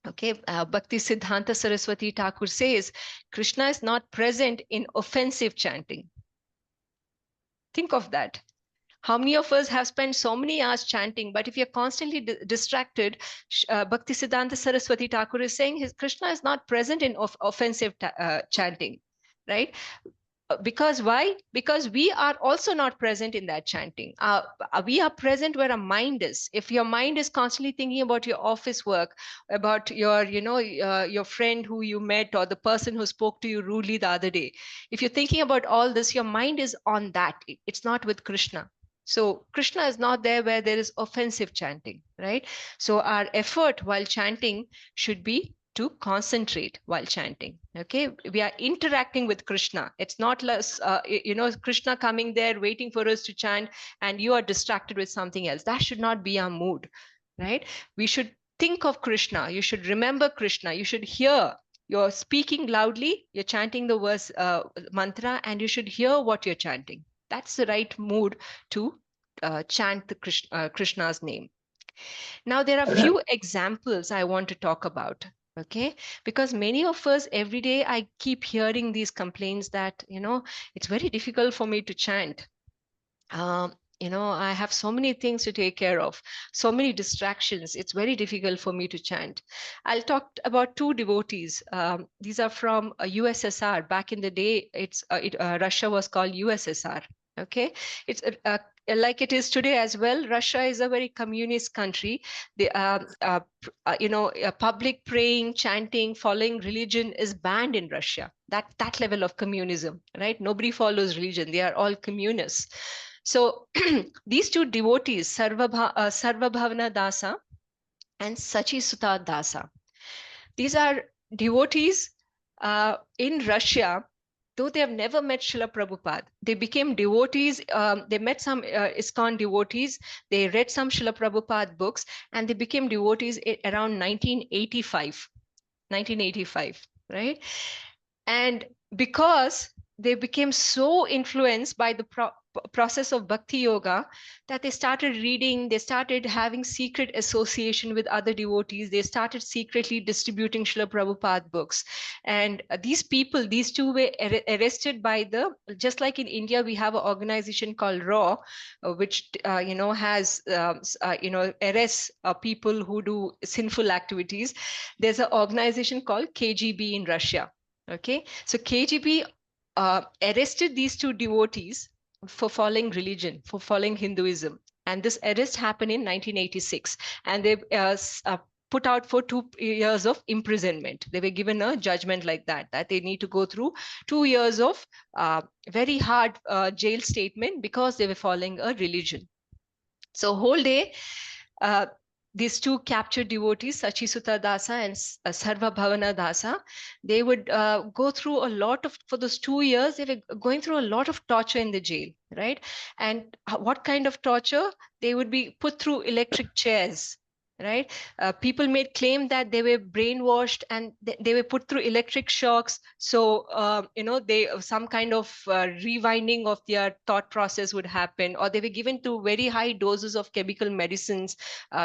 [SPEAKER 1] Okay, Bhakti Siddhanta Saraswati Thakur says Krishna is not present in offensive chanting. Think of that. How many of us have spent so many hours chanting, but if you're constantly distracted, Bhakti Siddhanta Saraswati Thakur is saying Krishna is not present in offensive chanting, right? Because why? Because we are also not present in that chanting. We are present where our mind is. If your mind is constantly thinking about your office work, about your friend who you met, or the person who spoke to you rudely the other day, if you're thinking about all this, your mind is on that. It's not with Krishna. So Krishna is not there where there is offensive chanting, right? So our effort while chanting should be to concentrate while chanting. Okay, we are interacting with Krishna. It's not less, Krishna coming there waiting for us to chant, and you are distracted with something else. That should not be our mood, right? We should think of Krishna. You should remember Krishna. You should hear. You're speaking loudly. You're chanting the verse mantra, and you should hear what you're chanting. That's the right mood to chant the Krishna's name. Now, there are few examples I want to talk about. Okay, because many of us every day I keep hearing these complaints that it's very difficult for me to chant. I have so many things to take care of, so many distractions. It's very difficult for me to chant. I'll talk about two devotees. These are from USSR. Back in the day, Russia was called USSR. Okay, it's like it is today as well. Russia is a very communist country. The public praying, chanting, following religion is banned in Russia. That level of communism, right? Nobody follows religion. They are all communists. So these two devotees, Sarvabhavana Dasa and Sachi Sutta Dasa, these are devotees in Russia. Though they have never met Srila Prabhupada, they became devotees. They met some ISKCON devotees. They read some Srila Prabhupada books, and they became devotees around 1985, right? And because they became so influenced by the process of Bhakti Yoga that they started reading, they started having secret association with other devotees, they started secretly distributing Srila Prabhupada books. And these two were arrested by just like in India, we have an organization called RAW, which has arrests people who do sinful activities. There's an organization called KGB in Russia. Okay, so KGB arrested these two devotees for following religion, for following Hinduism. And this arrest happened in 1986. And they put out for 2 years of imprisonment. They were given a judgment like that they need to go through 2 years of very hard jail statement because they were following a religion. So whole day, these two captured devotees, Sachi Sutta Dasa and Sarvabhavana Dasa, they would go through a lot of, for those 2 years, they were going through a lot of torture in the jail, right? And what kind of torture? They would be put through electric chairs, right? People made claim that they were brainwashed and they were put through electric shocks. So, some kind of rewinding of their thought process would happen, or they were given to very high doses of chemical medicines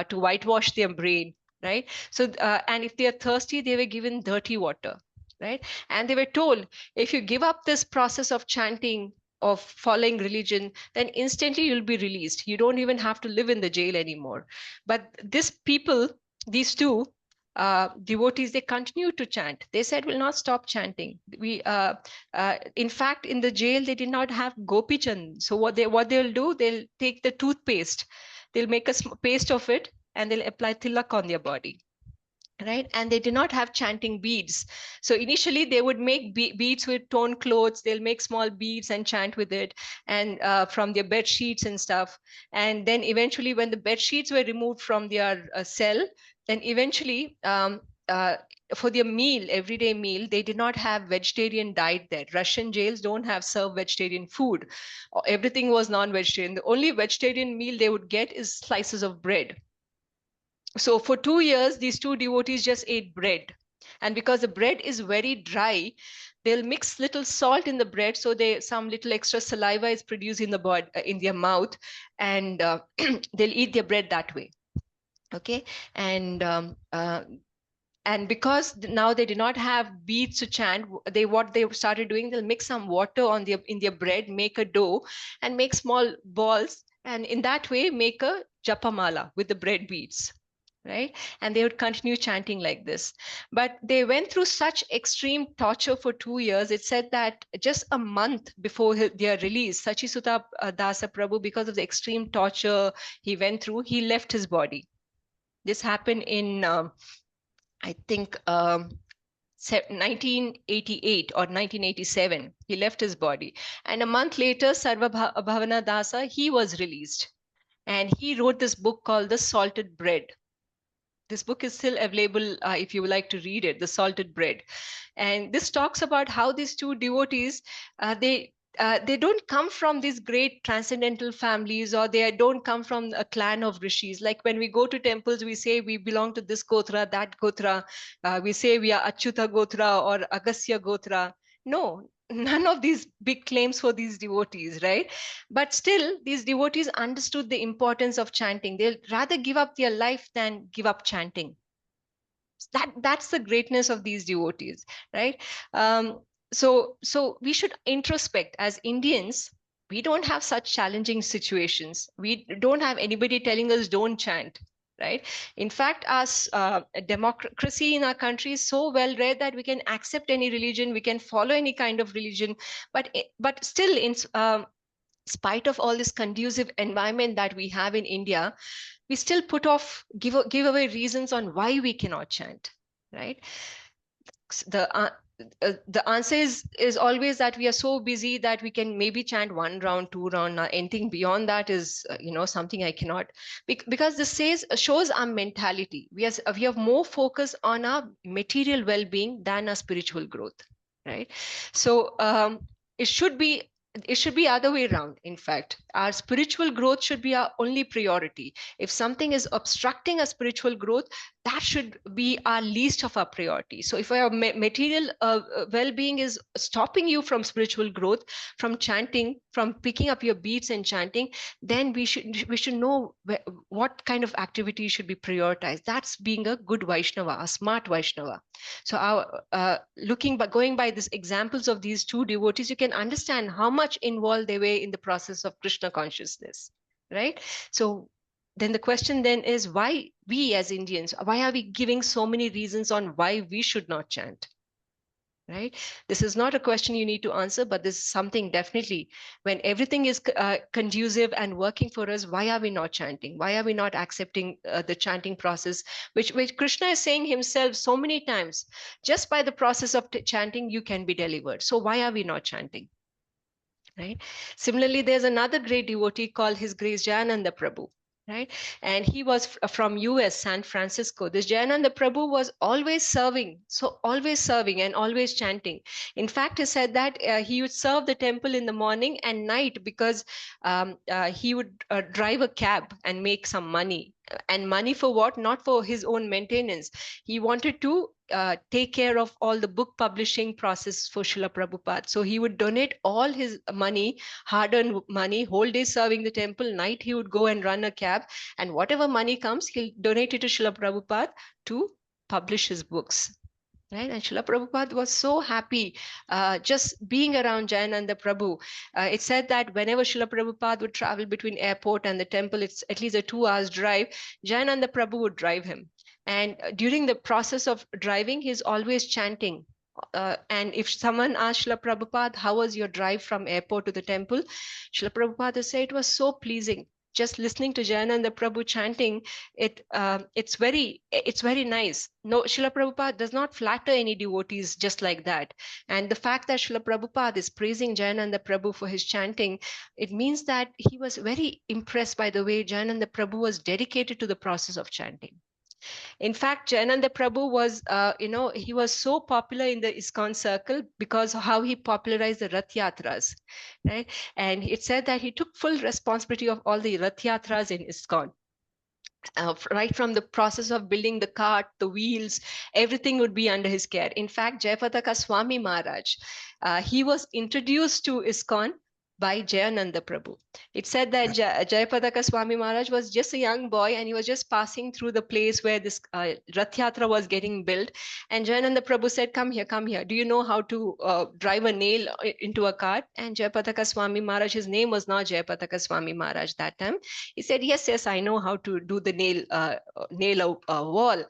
[SPEAKER 1] to whitewash their brain, right? So, and if they are thirsty, they were given dirty water, right? And they were told, if you give up this process of chanting, of following religion, then instantly you'll be released. You don't even have to live in the jail anymore. But these two devotees, they continued to chant. They said, we'll not stop chanting. In fact, in the jail, they did not have gopi chand. So what they'll do, they'll take the toothpaste, they'll make a paste of it, and they'll apply tilak on their body. right? And they did not have chanting beads. So initially they would make beads with torn clothes. They'll make small beads and chant with it, and from their bed sheets and stuff. And then eventually when the bed sheets were removed from their cell, then eventually uh, for their meal, everyday meal, they did not have vegetarian diet there. Russian jails don't have serve vegetarian food. Everything was non-vegetarian. The only vegetarian meal they would get is slices of bread. So for 2 years, these two devotees just ate bread. And because the bread is very dry, they'll mix little salt in the bread, so some little extra saliva is produced in the body, in their mouth, and they'll eat their bread that way. Okay, and because now they did not have beads to chant, what they started doing, they'll mix some water in their bread, make a dough, and make small balls, and in that way make a japamala with the bread beads, right? And they would continue chanting like this. But they went through such extreme torture for 2 years. It said that just a month before their release, Sachisuta Dasa Prabhu, because of the extreme torture he went through, he left his body. This happened in, I think, 1988 or 1987. He left his body. And a month later, Sarva Bhavana Dasa, he was released. And he wrote this book called The Salted Bread. This book is still available if you would like to read it, The Salted Bread. And this talks about how these two devotees, they don't come from these great transcendental families, or they don't come from a clan of rishis. Like when we go to temples, we say we belong to this gotra, that gotra. We say we are Achyuta gotra or Agasya gotra. No, none of these big claims for these devotees, right? But still, these devotees understood the importance of chanting. They'll rather give up their life than give up chanting. That's the greatness of these devotees, right? So we should introspect as Indians. We don't have such challenging situations. We don't have anybody telling us don't chant, right? In fact, our democracy in our country is so well read that we can accept any religion, we can follow any kind of religion, but still, in spite of all this conducive environment that we have in India, we still give away reasons on why we cannot chant, right? The answer is always that we are so busy that we can maybe chant 1 round, 2 round. Anything beyond that is something I cannot, because this shows our mentality. We have more focus on our material well-being than our spiritual growth, right? So it should be other way around. In fact, our spiritual growth should be our only priority. If something is obstructing our spiritual growth, that should be our least of our priority. So if our material well-being is stopping you from spiritual growth, from chanting, from picking up your beats and chanting, then we should know what kind of activity should be prioritized. That's being a good Vaishnava, a smart Vaishnava. So going by these examples of these two devotees, you can understand how much involved they were in the process of Krishna consciousness, right? So then the question then is, why we as Indians, why are we giving so many reasons on why we should not chant? Right? This is not a question you need to answer, but this is something definitely, when everything is conducive and working for us, why are we not chanting? Why are we not accepting the chanting process, which Krishna is saying himself so many times? Just by the process of chanting, you can be delivered. So why are we not chanting? Right? Similarly, there's another great devotee called His Grace Jayananda Prabhu. Right? And he was from US, San Francisco. This Jayananda Prabhu was always serving and always chanting. In fact, he said that he would serve the temple in the morning and night, because he would drive a cab and make some money. And money for what? Not for his own maintenance. He wanted to take care of all the book publishing process for Srila Prabhupada. So he would donate all his money, hard-earned money, whole day serving the temple, night he would go and run a cab, and whatever money comes, he'll donate it to Srila Prabhupada to publish his books. Right? And Srila Prabhupada was so happy just being around Jayananda Prabhu. It said that whenever Srila Prabhupada would travel between airport and the temple, it's at least a 2 hours drive, Jayananda Prabhu would drive him. And during the process of driving, he's always chanting. And if someone asked Srila Prabhupada, how was your drive from airport to the temple? Srila Prabhupada said, it was so pleasing. just listening to Jayananda Prabhu chanting, it's very nice. No, Srila Prabhupada does not flatter any devotees just like that. And the fact that Srila Prabhupada is praising Jayananda Prabhu for his chanting, it means that he was very impressed by the way Jayananda Prabhu was dedicated to the process of chanting. In fact, Jayananda Prabhu was, he was so popular in the ISKCON circle because of how he popularized the Rath Yatras, right? And it said that he took full responsibility of all the Rath Yatras in ISKCON. Right from the process of building the cart, the wheels, everything would be under his care. In fact, Jayapataka Swami Maharaj, he was introduced to ISKCON by Jayananda Prabhu. It said that Jayapataka Swami Maharaj was just a young boy and he was just passing through the place where this Rath Yatra was getting built. And Jayananda Prabhu said, come here. Do you know how to drive a nail into a cart? And Jayapataka Swami Maharaj, his name was not Jayapataka Swami Maharaj that time. He said, yes, I know how to do the nail a wall.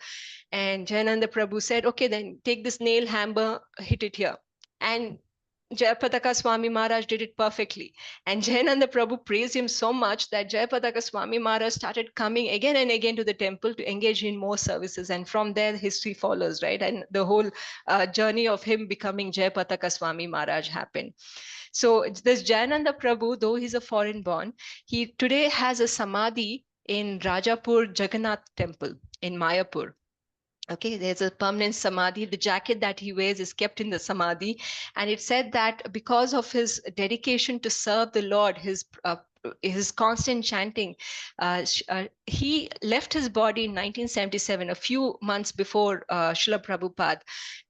[SPEAKER 1] And Jayananda Prabhu said, okay, then take this nail hammer, hit it here. And Jayapataka Swami Maharaj did it perfectly. And Jayananda Prabhu praised him so much that Jayapataka Swami Maharaj started coming again and again to the temple to engage in more services. And from there, history follows, right? And the whole journey of him becoming Jayapataka Swami Maharaj happened. So this Jayananda Prabhu, though he's a foreign born, he today has a samadhi in Rajapur Jagannath Temple in Mayapur. Okay, there's a permanent samadhi. The jacket that he wears is kept in the samadhi. And it said that because of his dedication to serve the Lord, his constant chanting, he left his body in 1977, a few months before Srila Prabhupada,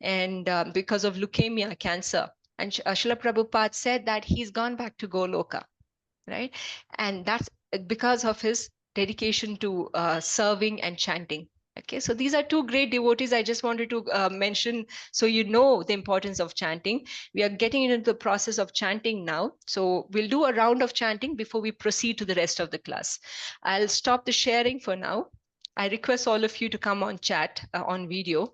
[SPEAKER 1] and because of leukemia, cancer. And Srila Prabhupada said that he's gone back to Goloka, right? And that's because of his dedication to serving and chanting. Okay, so these are two great devotees I just wanted to mention so you know the importance of chanting. We are getting into the process of chanting now. So we'll do a round of chanting before we proceed to the rest of the class. I'll stop the sharing for now. I request all of you to come on chat, on video.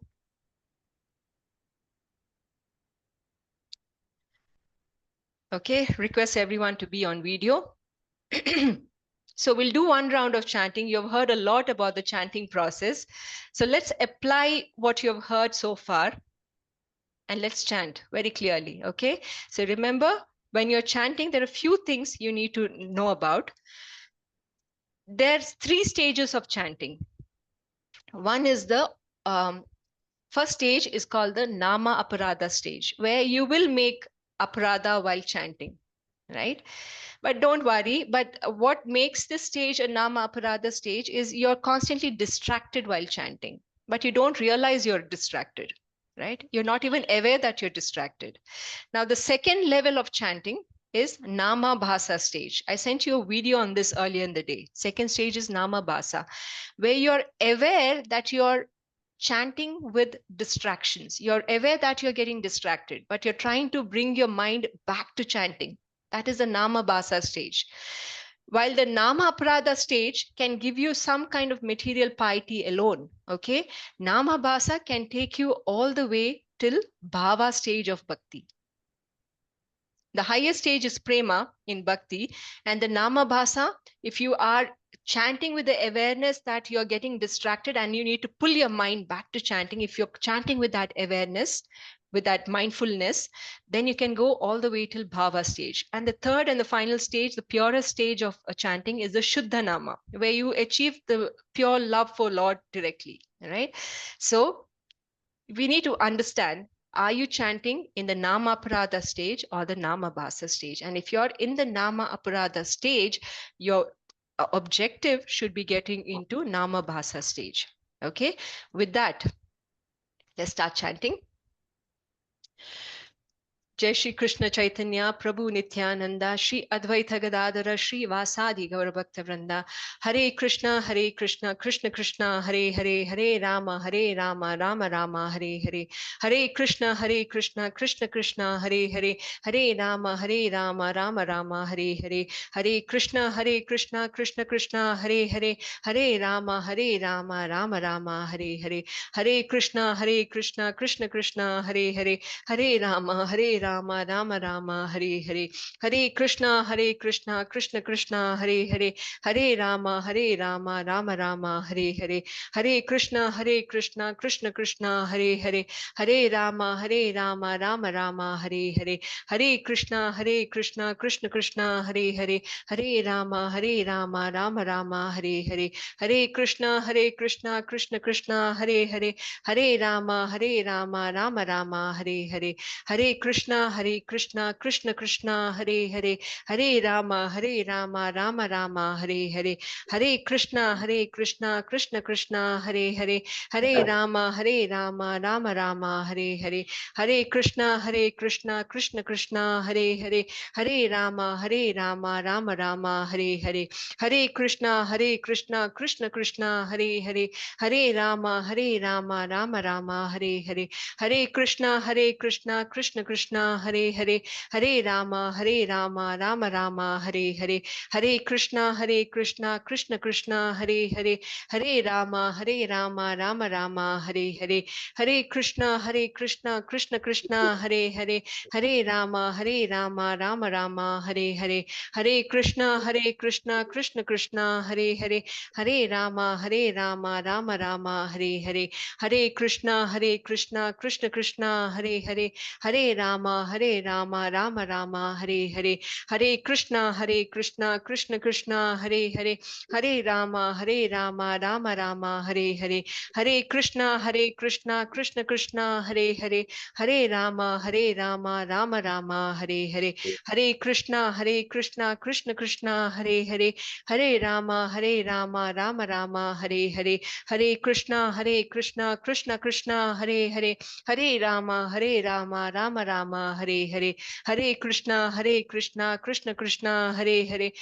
[SPEAKER 1] Okay, request everyone to be on video. So we'll do one round of chanting. You've heard a lot about the chanting process. So let's apply what you've heard so far and let's chant very clearly, okay? So remember, when you're chanting, there are a few things you need to know about. There's 3 stages of chanting. One is the first stage is called the Nama Aparadha stage, where you will make aparadha while chanting, right? But don't worry. But what makes this stage a Nama Aparadha stage is you're constantly distracted while chanting, but you don't realize you're distracted, right? You're not even aware that you're distracted. Now, the second level of chanting is Nama Bhasa stage. I sent you a video on this earlier in the day. Second stage is Nama Bhasa, where you're aware that you're chanting with distractions. You're aware that you're getting distracted, but you're trying to bring your mind back to chanting. That is the Nama Bhasa stage. While the Nama Aparadha stage can give you some kind of material piety alone, okay? Nama Bhasa can take you all the way till Bhava stage of Bhakti. The highest stage is Prema in Bhakti, and the Nama Bhasa, if you are chanting with the awareness that you're getting distracted and you need to pull your mind back to chanting, if you're chanting with that awareness, with that mindfulness, then you can go all the way till Bhava stage. And the third and the final stage, the purest stage of chanting is the Shuddha Nama, where you achieve the pure love for Lord directly, right? So we need to understand, are you chanting in the Nama Aparadha stage or the Nama Bhasa stage? And if you're in the Nama Aparadha stage, your objective should be getting into Nama Bhasa stage. Okay, with that, let's start chanting. Jai Shri Krishna Chaitanya Prabhu Nityananda Shri Advaita Gadadara Shri Vasadi Gaura Bhakta Vrinda. Hare Krishna Krishna Krishna Hare Hare Hare Rama Rama Rama Hare Hare. Hare Krishna Krishna Krishna Hare Hare Hare Rama Rama Rama Hare Hare. Hare Krishna Krishna Krishna Hare Hare Hare Rama Rama Rama Hare Hare. Hare Krishna Krishna Krishna Hare Hare Hare Rama Rama Rama Rama Hare Hare, Hare Krishna Krishna Krishna Hare Hare, Hare Rama Rama Rama Hare Hare, Hare Krishna Krishna Krishna Hare Hare, Hare Rama Rama Rama Hare Hare, Hare Krishna Krishna Krishna Hare Hare, Hare Rama Rama Rama Hare Hare, Hare Krishna Krishna Krishna Hare Hare, Hare Rama Rama Rama Hare Hare, Hare Krishna Krishna Krishna Hare Hare, Hare Rama Rama Rama Hare Hare, Hare Krishna Krishna Krishna Hare Hare, Hare Rama Rama Rama Hare Hare, Hare Krishna Krishna Krishna Hare Hare, Hare Rama Rama Rama Hare Hare, Hare Krishna Krishna Krishna Hare Hare, Hare Rama Rama Rama Hare Hare, Hare Krishna Krishna Hare Hare, Hare Rama Rama Rama Hare Hare, Hare Krishna Krishna Krishna Hare Hare, Hare Rama Rama Rama Hare Hare, Hare Krishna Krishna Krishna Hare Hare, Hare Rama Rama Rama Hare Hare, Hare Krishna Krishna Krishna Hare Hare, Hare Rama Rama Rama Hare Hare, Hare Krishna Krishna Krishna Hare Hare, Hare Rama Rama Rama Hare Hare, Hare Krishna Krishna Krishna Hare Hare, Hare Rama Rama Rama Hare Hare, Hare Krishna Krishna Hare Hare, Hare Rama Rama Rama Hare Hare, Hare Krishna Krishna Hare Hare, Hare Rama Rama Rama Hare Hare, Hare Krishna Krishna Hare Hare, Hare Rama Rama Rama Hare Hare, Hare Krishna Krishna Hare Hare, Hare Rama Rama Rama Hare Hare, Hare Krishna Krishna Hare Hare,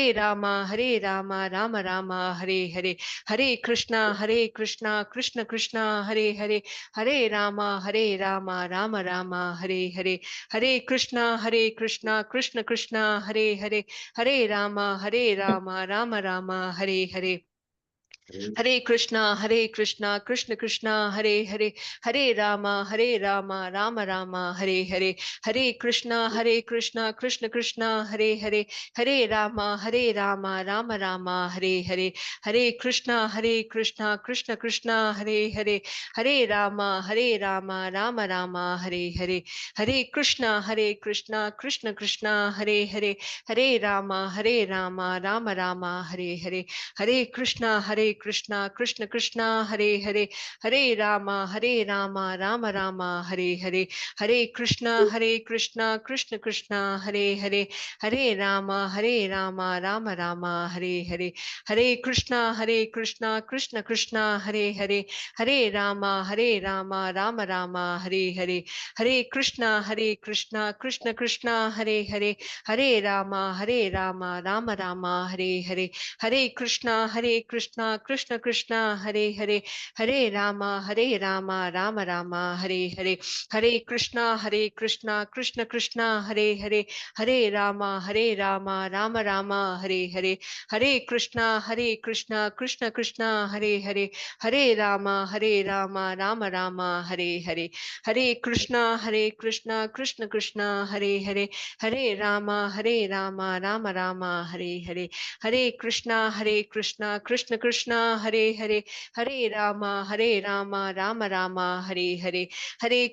[SPEAKER 1] Hare Rama Rama Rama Hare Hare, Hare Krishna Krishna Hare Hare, Hare Rama Rama Rama Hare Hare, Hare Krishna Krishna Krishna Hare Hare, Hare Rama Rama Rama Hare Hare, Hare Krishna Krishna Krishna Hare Hare, Hare Rama Rama Rama Hare Hare, Hare Krishna Krishna Krishna Hare Hare, Hare Rama Rama Rama Hare Hare, Hare Krishna Krishna Hare Hare, Hare Rama Rama Rama Hare Hare, Hare Krishna Krishna Hare Hare, Hare Rama Rama Rama Hare Hare, Hare Krishna Krishna Hare Hare, Hare Rama Rama Rama Hare Hare, Hare Krishna Krishna Hare Hare, Hare Rama Rama Rama Hare Hare, Hare Krishna Krishna Hare Hare, Hare Rama Rama Rama Hare Hare, Hare Krishna Krishna Hare Hare, Hare Rama Rama Rama Hare Hare, Hare Krishna Krishna Hare Hare, Hare Rama Rama Rama Hare Hare, Hare Krishna Krishna Hare Hare, Hare Rama Rama Rama Hare Hare, Hare Krishna Krishna Hare Hare, Hare Rama Rama Rama Hare Hare, Hare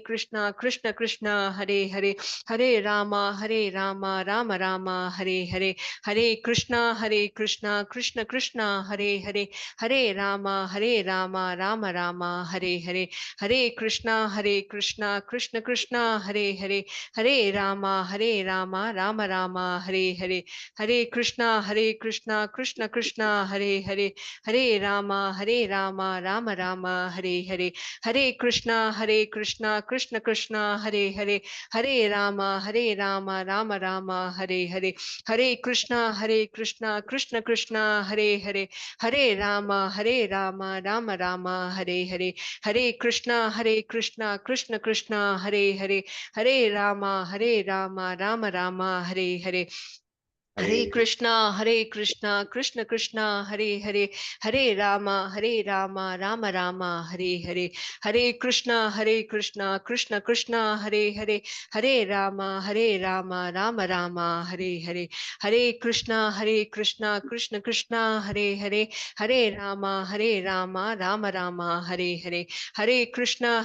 [SPEAKER 1] Krishna Krishna Hare Hare, Hare Rama Rama Rama Hare Hare, Hare Krishna Krishna Hare Hare, Hare Rama Rama Rama Hare Hare, Hare Krishna Krishna Hare Hare, Hare Rama Rama Rama Hare Hare, Hare Krishna Krishna Hare Hare, Hare Rama Rama Rama Hare Hare, Hare Krishna Krishna Krishna Hare Hare, Hare Rama Rama Rama Hare Hare, Hare Krishna Krishna Hare Hare, Hare Rama Rama Rama Hare Hare, Hare Krishna Krishna Hare Hare, Hare Rama Rama Rama Hare Hare, Hare Krishna Krishna Hare Hare, Hare Rama Rama Rama Hare Hare, Hare Krishna, Krishna Krishna, Hare Hare, Hare Rama, Rama Rama, Hare Hare, Hare Krishna, Krishna Krishna, Hare Hare, Hare Rama, Rama Rama, Hare Hare, Hare Krishna, Krishna Krishna, Hare Hare, Hare Rama, Rama Rama, Hare Hare, Hare Krishna,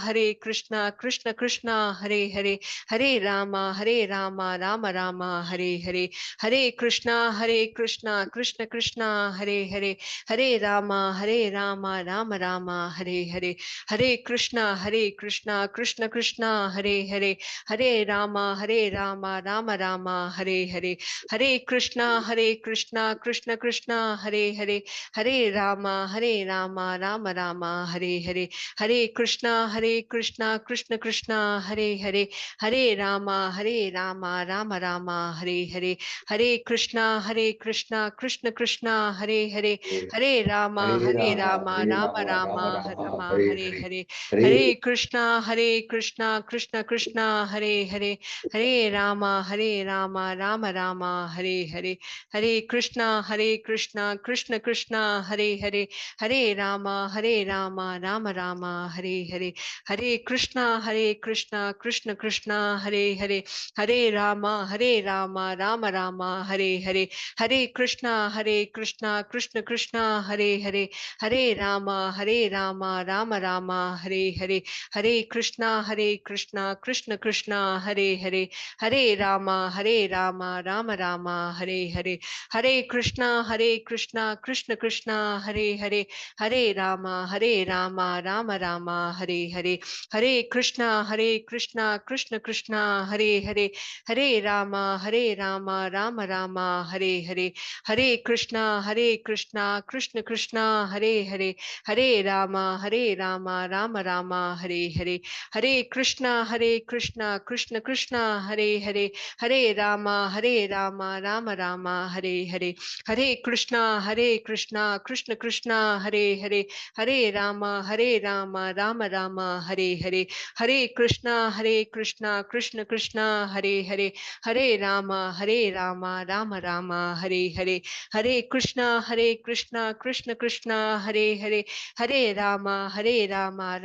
[SPEAKER 1] Krishna Krishna, Hare Hare, Hare Rama, Rama Rama, Hare Hare, Hare Krishna, Krishna Krishna, Hare Hare, Hare Rama, Rama Rama, Hare Hare, Hare Krishna, Krishna Krishna, Hare Hare, Hare Rama, Rama Rama, Hare Hare, Hare Krishna, Krishna Krishna, Hare Hare, Hare Rama, Rama Rama, Hare Hare, Hare Krishna, Krishna Krishna, Hare Hare, Hare Rama, Rama Rama, Hare Hare, Hare Krishna, Krishna Krishna, Hare Hare, Hare Rama, Rama Rama, Hare Hare, Hare Krishna, Krishna Hare Hare, Hare Rama, Rama Rama, Hare Hare, Hare Krishna, Krishna Hare Hare, Hare Rama, Rama Rama, Hare Hare, Hare Krishna, Krishna Hare Hare, Hare Rama, Rama Rama, Hare Hare, Hare Krishna, Krishna Hare Hare, Hare Rama, Rama Rama, Hare Hare, Hare Krishna, Krishna Hare Hare, Hare Rama, Rama Rama, Hare Hare, Hare Krishna, Krishna Hare Hare, Hare Rama, Rama Rama, Hare Hare, Hare Krishna, Krishna Hare Hare, Hare Rama, Rama Rama, Hare Hare, Hare Krishna, Krishna Hare Hare, Hare Rama, Rama Rama, Hare Hare, Hare Krishna, Krishna Hare Hare, Hare Rama, Rama Rama, Hare Hare, Hare Krishna, Krishna Hare Hare, Hare Rama, Rama Rama, Hare Hare, Hare Krishna, Krishna Hare Hare, Hare Rama, Rama Rama, Hare Hare, Hare Krishna, Krishna Hare Hare, Hare Rama, Rama Rama, Hare Hare, Hare Krishna, Krishna Krishna Hare Hare, Hare Rama, Rama Rama,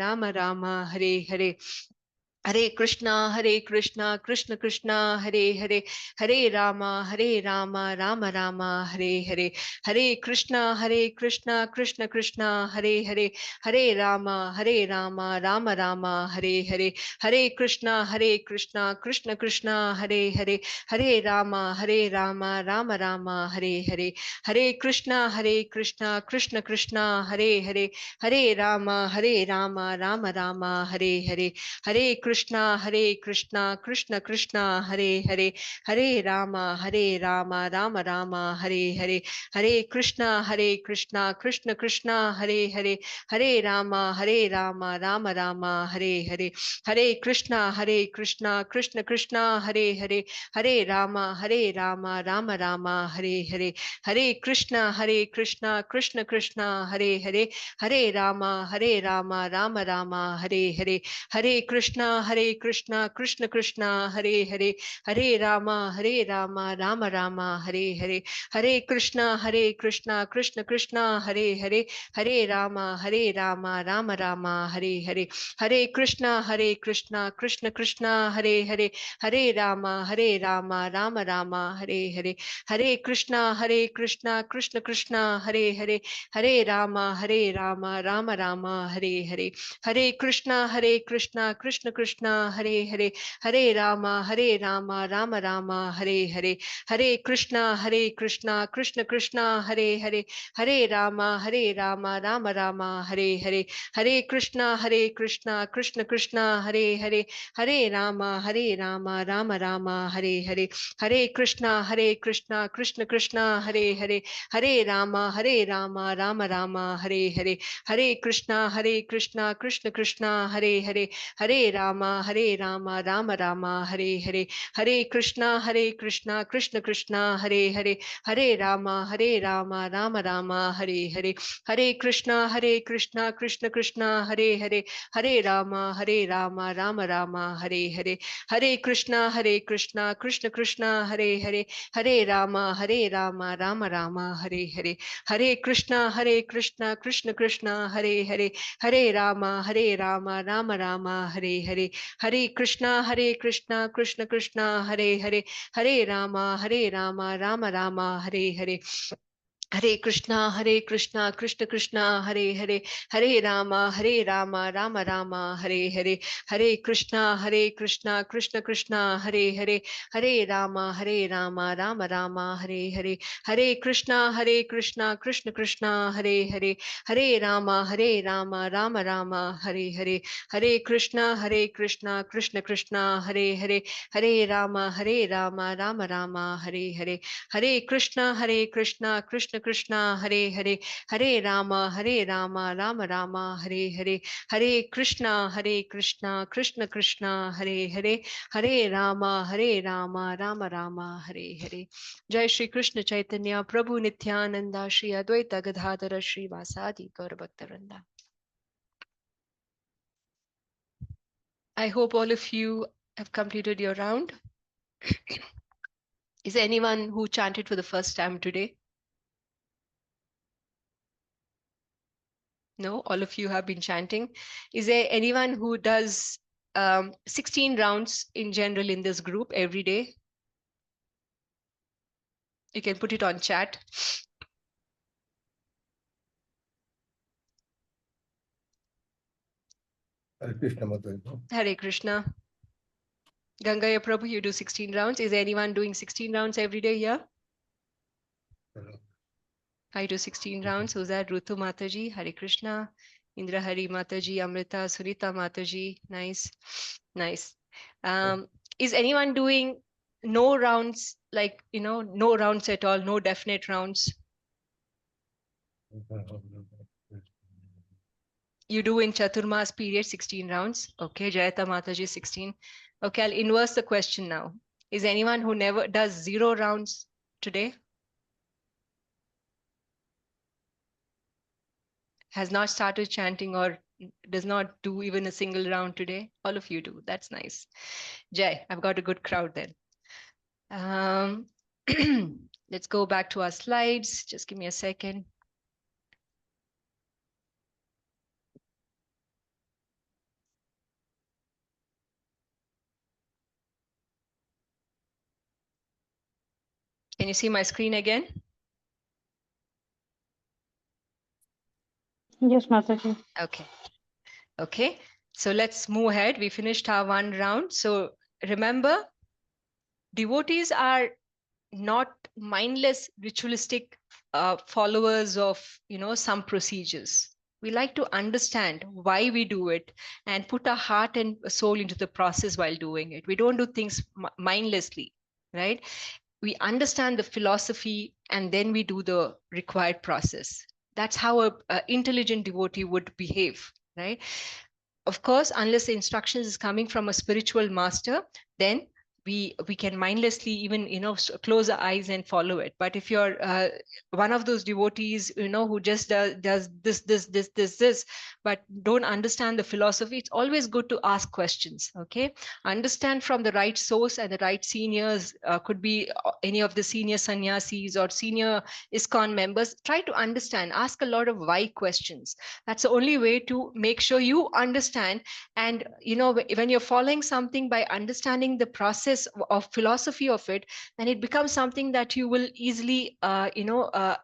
[SPEAKER 1] Hare Hare, Hare Krishna, Krishna Hare Hare, Hare Rama, Rama Rama, Hare Hare, Hare Krishna, Krishna Hare Hare, Hare Rama, Rama Rama, Hare Hare, Hare Krishna, Krishna Hare Hare, Hare Rama, Rama Rama, Hare Hare, Hare Krishna, Krishna Krishna Hare Hare, Hare Rama, Rama Rama, Hare Hare, Hare Krishna, Krishna Hare Hare, Hare Rama, Rama Rama, Hare Hare, Hare Krishna, Krishna Hare Hare, Hare Rama, Rama Rama, Hare Hare, Hare Krishna, Krishna Hare Hare, Hare Rama, Rama Rama, Hare Hare, Hare Krishna, Krishna Krishna Hare Hare, Hare Rama, Rama Rama, Hare Hare, Hare Krishna, Krishna Hare Hare, Hare Rama, Rama Rama, Hare Hare, Hare Krishna, Krishna Hare Hare, Hare Rama, Rama Rama, Hare Hare, Hare Krishna, Krishna Hare Hare, Hare Rama, Rama Rama, Hare Hare, Hare Krishna, Krishna Hare Hare, Hare Rama, Rama Rama, Hare Hare, Hare Krishna, Krishna Hare Hare, Hare Rama, Rama Rama, Hare Hare, Hare Krishna, Krishna Hare Hare, Hare Rama, Rama Rama, Hare Hare, Hare Krishna, Krishna Hare Hare, Hare Rama, Rama Rama, Hare Hare, Hare Krishna, Krishna Krishna Hare Hare, Hare Rama, Rama, Rama Rama, Hare Hare, Hare Krishna, Krishna Krishna, Hare Hare, Hare Rama, Rama Rama, Hare Hare, Hare Krishna, Krishna Krishna, Hare Hare, Hare Rama, Rama Rama, Hare Hare, Hare Krishna, Krishna Krishna, Hare Hare, Hare Rama, Rama Rama, Hare Hare, Hare Krishna, Krishna Krishna, Hare Hare, Hare Rama, Rama Rama, Hare Hare, Hare Krishna, Krishna Krishna, Hare Hare, Hare Rama, Rama Rama, Hare Hare, Hare Krishna, Krishna Krishna, Hare Hare, Hare Rama, Rama Rama, Hare Hare, Hare Krishna, Krishna Krishna, Hare Hare, Hare Rama, Rama Rama, Hare Hare, Hare Krishna, Krishna Krishna, Hare Hare, Hare Rama, Rama Rama, Hare Hare, Hare Krishna, Krishna Krishna, Hare Hare, Hare Rama, Rama Rama, Hare Hare, Hare Krishna, Krishna Krishna, Hare Hare, Hare Rama, Rama Rama, Hare Hare, Hare Krishna, Krishna Krishna, Hare Hare, Hare Rama, Rama Rama, Hare Hare. Jai Shri Krishna Chaitanya Prabhu Nityananda Shri Advaita Gadadhara Shri Vasadi Gaur Bhaktaranda. I hope all of you have completed your round. Is there anyone who chanted for the first time today? No, all of you have been chanting. Is there anyone who does 16 rounds in general in this group every day? You can put it on chat.
[SPEAKER 5] Hare Krishna Mataji.
[SPEAKER 1] Hare Krishna. Gangaya Prabhu, you do 16 rounds. Is there anyone doing 16 rounds every day here? I do 16 rounds. Who's that? Rutu Mataji, Hare Krishna. Indra Hari Mataji, Amrita, Sunita Mataji. Nice. Nice. Is anyone doing no rounds, like, no rounds at all, no definite rounds? You do in Chaturmas period 16 rounds. Okay, Jayata Mataji 16. Okay, I'll inverse the question now. Is anyone who never does 0 rounds today? Has not started chanting or does not do even a single round today? All of you do. That's nice. Jay, I've got a good crowd then. Let's go back to our slides. Just give me a second. Can you see my screen again?
[SPEAKER 2] Yes, Mataji.
[SPEAKER 1] Okay. Okay. So let's move ahead. We finished our 1 round. So remember, devotees are not mindless ritualistic followers of some procedures. We like to understand why we do it and put our heart and soul into the process while doing it. We don't do things mindlessly, right? We understand the philosophy and then we do the required process. That's how a intelligent devotee would behave, right? Of course, unless the instructions is coming from a spiritual master, then we can mindlessly even close our eyes and follow it. But if you're one of those devotees who just does this but don't understand the philosophy, it's always good to ask questions. Okay, understand from the right source, and the right seniors could be any of the senior sannyasis or senior ISKCON members. Try to understand, ask a lot of why questions. That's the only way to make sure you understand. And when you're following something by understanding the process of philosophy of it, then it becomes something that you will easily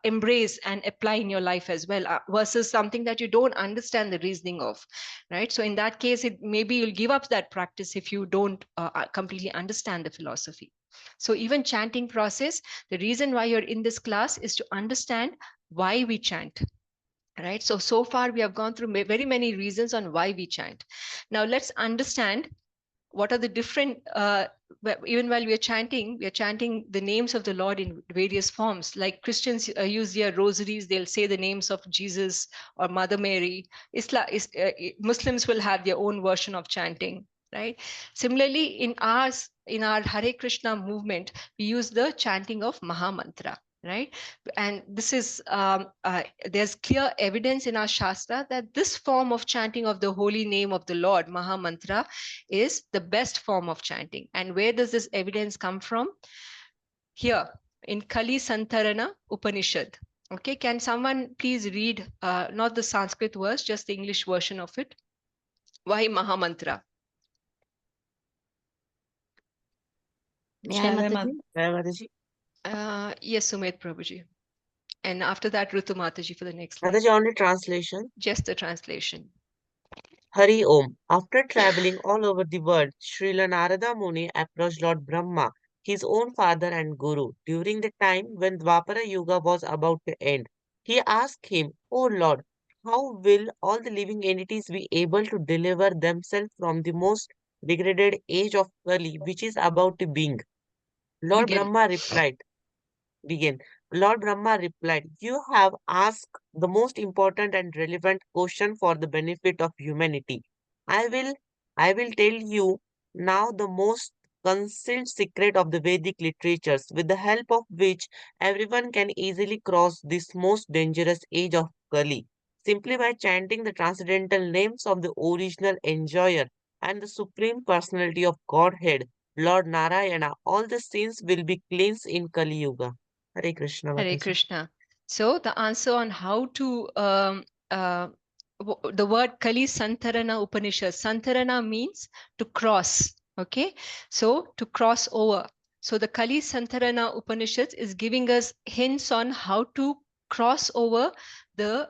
[SPEAKER 1] embrace and apply in your life as well, versus something that you don't understand the reasoning of, right? So in that case, maybe you'll give up that practice if you don't completely understand the philosophy. So even chanting process, the reason why you're in this class is to understand why we chant. Right. So far we have gone through very many reasons on why we chant. Now let's understand what are the different, even while we are chanting the names of the Lord in various forms. Like Christians use their rosaries, they'll say the names of Jesus or Mother Mary. Muslims will have their own version of chanting. right? Similarly, in our Hare Krishna movement, we use the chanting of Mahamantra, right? And this is there's clear evidence in our Shastra that this form of chanting of the holy name of the Lord, Mahamantra, is the best form of chanting. And where does this evidence come from? Here in Kali Santarana Upanishad. Okay, can someone please read not the Sanskrit verse, just the English version of it? Why Mahamantra?
[SPEAKER 3] May I, Mataji?
[SPEAKER 4] Mataji.
[SPEAKER 1] Yes, Sumit Prabhuji. And after that, Ritu Mataji for the next slide.
[SPEAKER 4] Mataji, only translation.
[SPEAKER 1] Just the translation.
[SPEAKER 4] Hari Om. After traveling all over the world, Srila Narada Muni approached Lord Brahma, his own father and guru, during the time when Dwapara Yuga was about to end. He asked him, "O Lord, how will all the living entities be able to deliver themselves from the most degraded age of Kali, which is about to begin?" Lord
[SPEAKER 1] Begin.
[SPEAKER 4] Brahma replied, begin. Lord Brahma replied, "You have asked the most important and relevant question for the benefit of humanity. I will, I will tell you now the most concealed secret of the Vedic literatures, with the help of which everyone can easily cross this most dangerous age of Kali, simply by chanting the transcendental names of the original enjoyer and the supreme personality of Godhead, Lord Narayana. All the sins will be cleansed in Kali Yuga." Hare Krishna,
[SPEAKER 1] Hare
[SPEAKER 4] Mataji.
[SPEAKER 1] Krishna. So the answer on how to the word Kali Santarana Upanishad. Santarana means to cross. Okay, so to cross over. So the Kali Santarana Upanishad is giving us hints on how to cross over the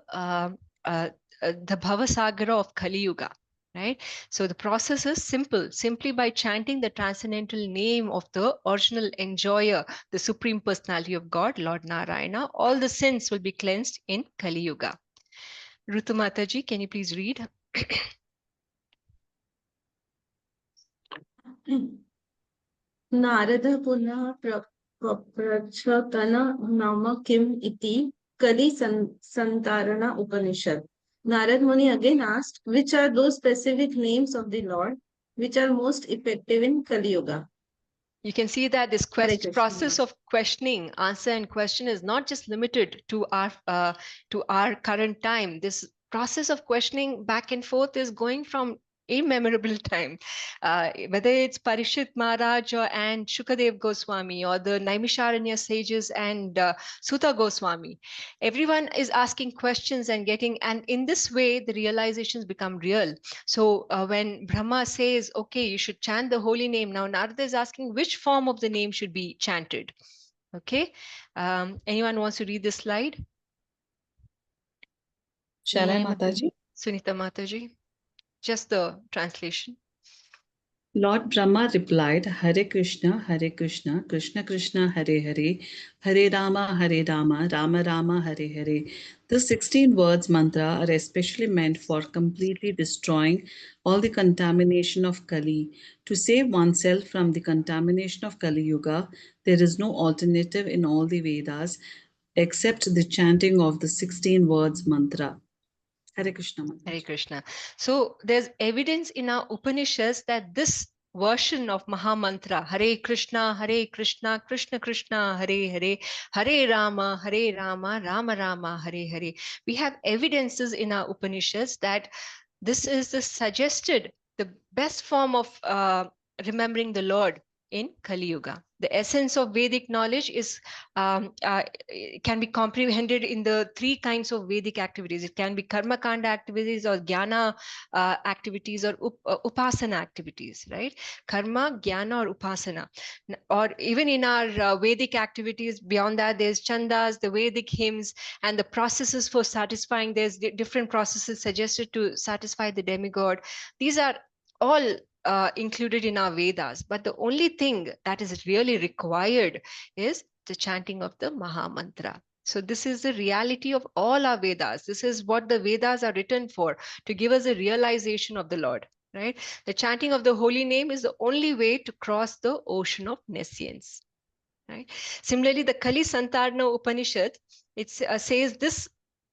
[SPEAKER 1] the Bhavasagara of Kali Yuga. Right? So the process is simple. Simply by chanting the transcendental name of the original enjoyer, the Supreme Personality of God, Lord Narayana, all the sins will be cleansed in Kali Yuga. Rutu Mataji, can you please read?
[SPEAKER 2] Narad पुनः प्रच्छतन नाम किम इति कलि संतारणा उपनिषद. Narad Muni again asked, which are those specific names of the Lord which are most effective in Kali Yuga?
[SPEAKER 1] You can see that this
[SPEAKER 2] Hare Krishna.
[SPEAKER 1] process of questioning, answer and question is not just limited to our current time. This process of questioning back and forth is going from immemorable time. Whether it's Parishit Maharaj and Shukadev Goswami or the Naimisharanya sages and Sutta Goswami, everyone is asking questions and and in this way, the realizations become real. So when Brahma says, okay, you should chant the holy name, now Narada is asking which form of the name should be chanted. Okay. Anyone wants to read this slide?
[SPEAKER 6] Shall I, Mataji?
[SPEAKER 1] Sunita Mataji. Just the translation.
[SPEAKER 6] Lord Brahma replied, Hare Krishna, Krishna Krishna, Hare Hare, Hare Rama, Rama Rama, Hare Hare. The 16 words mantra are especially meant for completely destroying all the contamination of Kali. To save oneself from the contamination of Kali Yuga, there is no alternative in all the Vedas except the chanting of the 16 words mantra. Hare Krishna.
[SPEAKER 1] Hare Krishna. So there's evidence in our Upanishads that this version of Mahamantra, Hare Krishna, Krishna Krishna, Hare Hare, Hare Rama, Rama Rama, Hare Hare. We have evidences in our Upanishads that this is the suggested, the best form of remembering the Lord in Kali Yuga. The essence of Vedic knowledge is can be comprehended in the three kinds of Vedic activities. It can be karma kanda activities or jnana activities or upasana activities, right? Karma, jnana, or upasana. Or even in our Vedic activities, beyond that, there's chandas, the Vedic hymns, and the processes for satisfying. There's different processes suggested to satisfy the demigod. These are all included in our Vedas, but the only thing that is really required is the chanting of the Mahamantra. So this is the reality of all our Vedas. This is what the Vedas are written for, to give us a realization of the Lord, right? The chanting of the holy name is the only way to cross the ocean of nescience, right? Similarly, the Kali Santarana Upanishad, it says this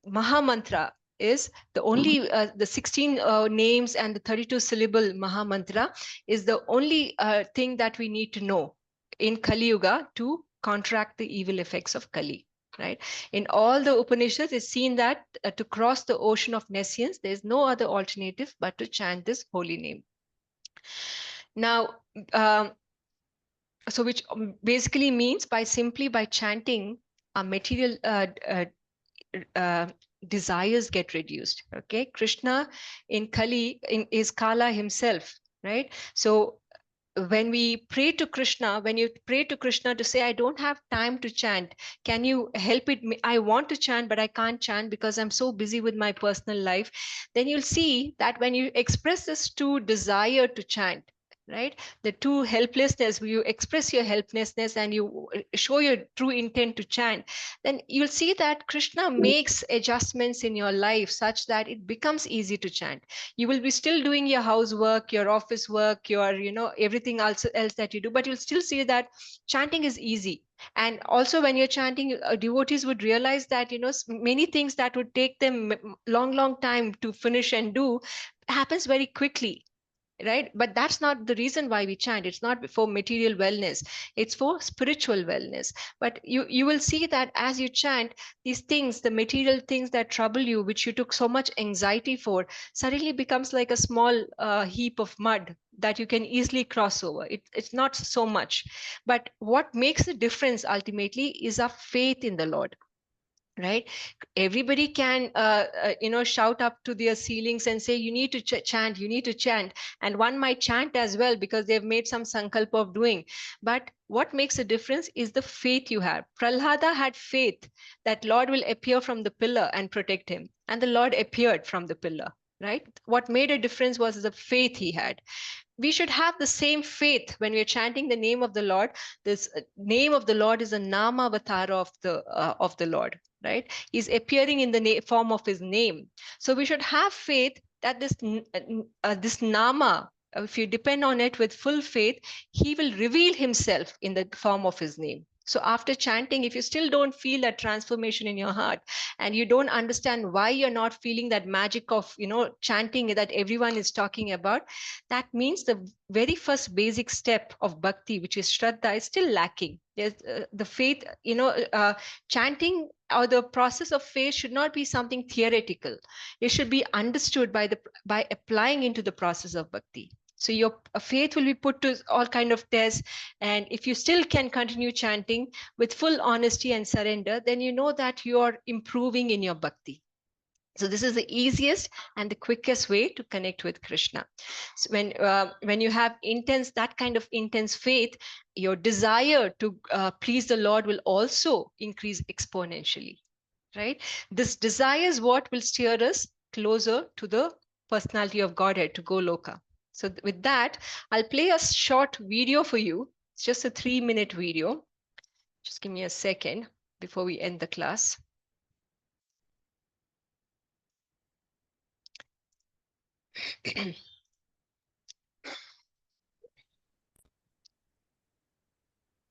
[SPEAKER 1] Mahamantra is the only, the 16 names and the 32 syllable Maha Mantra is the only thing that we need to know in Kali Yuga to counteract the evil effects of Kali. Right? In all the Upanishads, it's seen that to cross the ocean of nescience, there is no other alternative but to chant this holy name. Now, so which basically means by chanting, our material desires get reduced. Okay, Krishna in Kali is Kala himself, right? So when we pray to Krishna, when you pray to Krishna to say, I don't have time to chant, can you help it? I want to chant, but I can't chant because I'm so busy with my personal life. Then you'll see that when you express this true desire to chant, right, the true helplessness, you express your helplessness and you show your true intent to chant, then you'll see that Krishna makes adjustments in your life such that it becomes easy to chant. You will be still doing your housework, your office work, your everything else that you do, but you'll still see that chanting is easy. And also when you're chanting, devotees would realize that many things that would take them long time to finish and do happens very quickly, right? But that's not the reason why we chant. It's not for material wellness, it's for spiritual wellness. But you will see that as you chant, these things, the material things that trouble you, which you took so much anxiety for, suddenly becomes like a small heap of mud that you can easily cross over. It's not so much. But what makes the difference ultimately is our faith in the Lord, right? Everybody can shout up to their ceilings and say, you need to chant, you need to chant, and one might chant as well because they've made some sankalpa of doing. But what makes a difference is the faith you have. Prahlada had faith that Lord will appear from the pillar and protect him, and the Lord appeared from the pillar, right? What made a difference was the faith he had. We should have the same faith when we are chanting the name of the Lord. This name of the Lord is a nama avatar of the Lord, right? He's appearing in the form of his name. So we should have faith that this nama, if you depend on it with full faith, he will reveal himself in the form of his name. So after chanting, if you still don't feel that transformation in your heart, and you don't understand why you're not feeling that magic of chanting that everyone is talking about, that means the very first basic step of bhakti, which is Shraddha, is still lacking. There's the faith, chanting or the process of faith should not be something theoretical. It should be understood by applying into the process of bhakti. So your faith will be put to all kind of tests, and if you still can continue chanting with full honesty and surrender, then you know that you are improving in your bhakti. So this is the easiest and the quickest way to connect with Krishna. So when you have that kind of intense faith, your desire to please the Lord will also increase exponentially, right? This desire is what will steer us closer to the personality of Godhead, to Goloka. So with that, I'll play a short video for you. It's just a 3-minute video. Just give me a second before we end the class.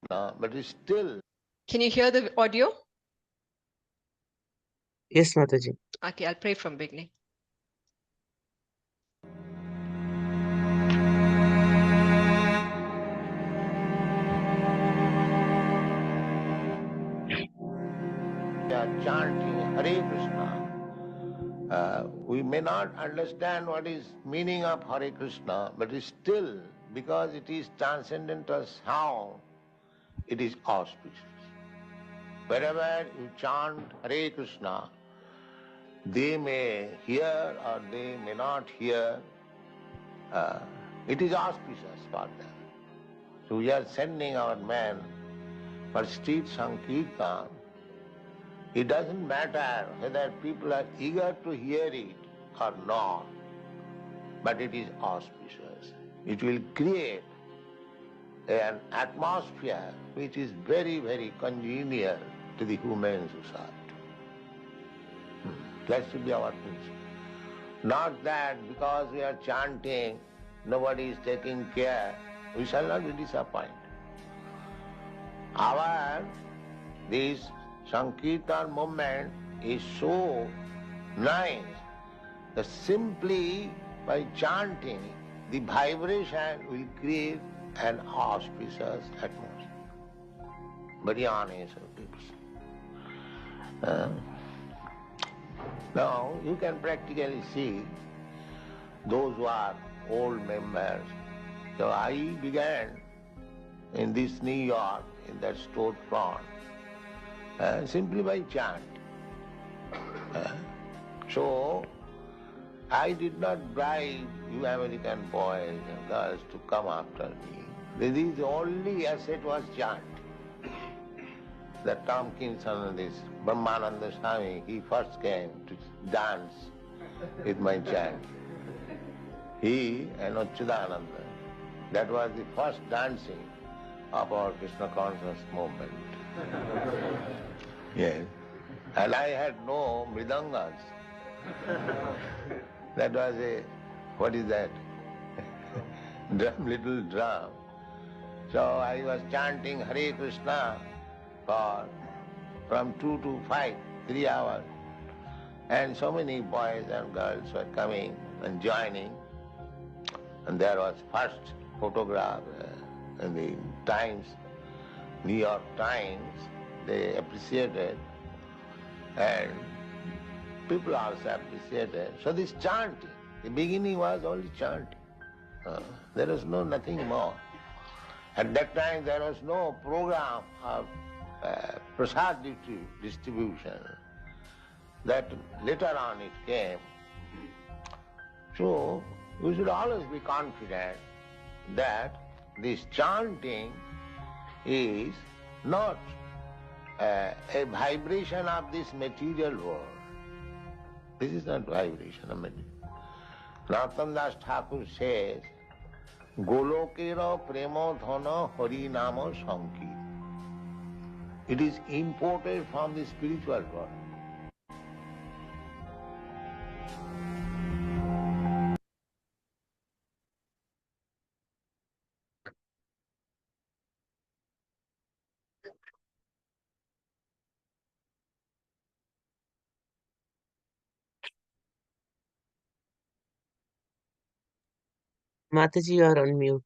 [SPEAKER 5] But it's still.
[SPEAKER 1] Can you hear the audio?
[SPEAKER 4] Yes, Mataji.
[SPEAKER 1] Okay, I'll pray from beginning.
[SPEAKER 5] We are chanting Hare Krishna. We may not understand what is meaning of Hare Krishna, but it's still, because it is transcendental sound, it is auspicious. Wherever you chant Hare Krishna, they may hear or they may not hear. It is auspicious for them. So we are sending our men for street Sankirtan. It doesn't matter whether people are eager to hear it or not, but it is auspicious. It will create an atmosphere which is very, very congenial to the human society. That should be our principle. Not that because we are chanting, nobody is taking care, we shall not be disappointed. This Sankirtan movement is so nice that simply by chanting, the vibration will create an auspicious atmosphere. Very honest people. Now you can practically see those who are old members. So I began in this New York, in that storefront, simply by chant. So I did not bribe you American boys and girls to come after me. The only asset was chant. That Tom Kinson, this Brahmananda Swami, he first came to dance with my chant. He and Achyutananda, that was the first dancing of our Krishna conscious movement. Yes. And I had no mridangas. That was a, what is that? Drum, little drum. So I was chanting Hare Krishna from 2 to 5, 3 hours. And so many boys and girls were coming and joining. And there was first photograph in the Times, New York Times. They appreciated, and people also appreciated. So this chanting, the beginning was only chanting. There was nothing more. At that time there was no program of prasad distribution. That later on it came. So we should always be confident that this chanting is not a vibration of this material world. This is not vibration of material. Narottam Das Thakur says, Golokera prema dhana hari nama sankir. It is imported from the spiritual world.
[SPEAKER 4] Mataji, you are on mute.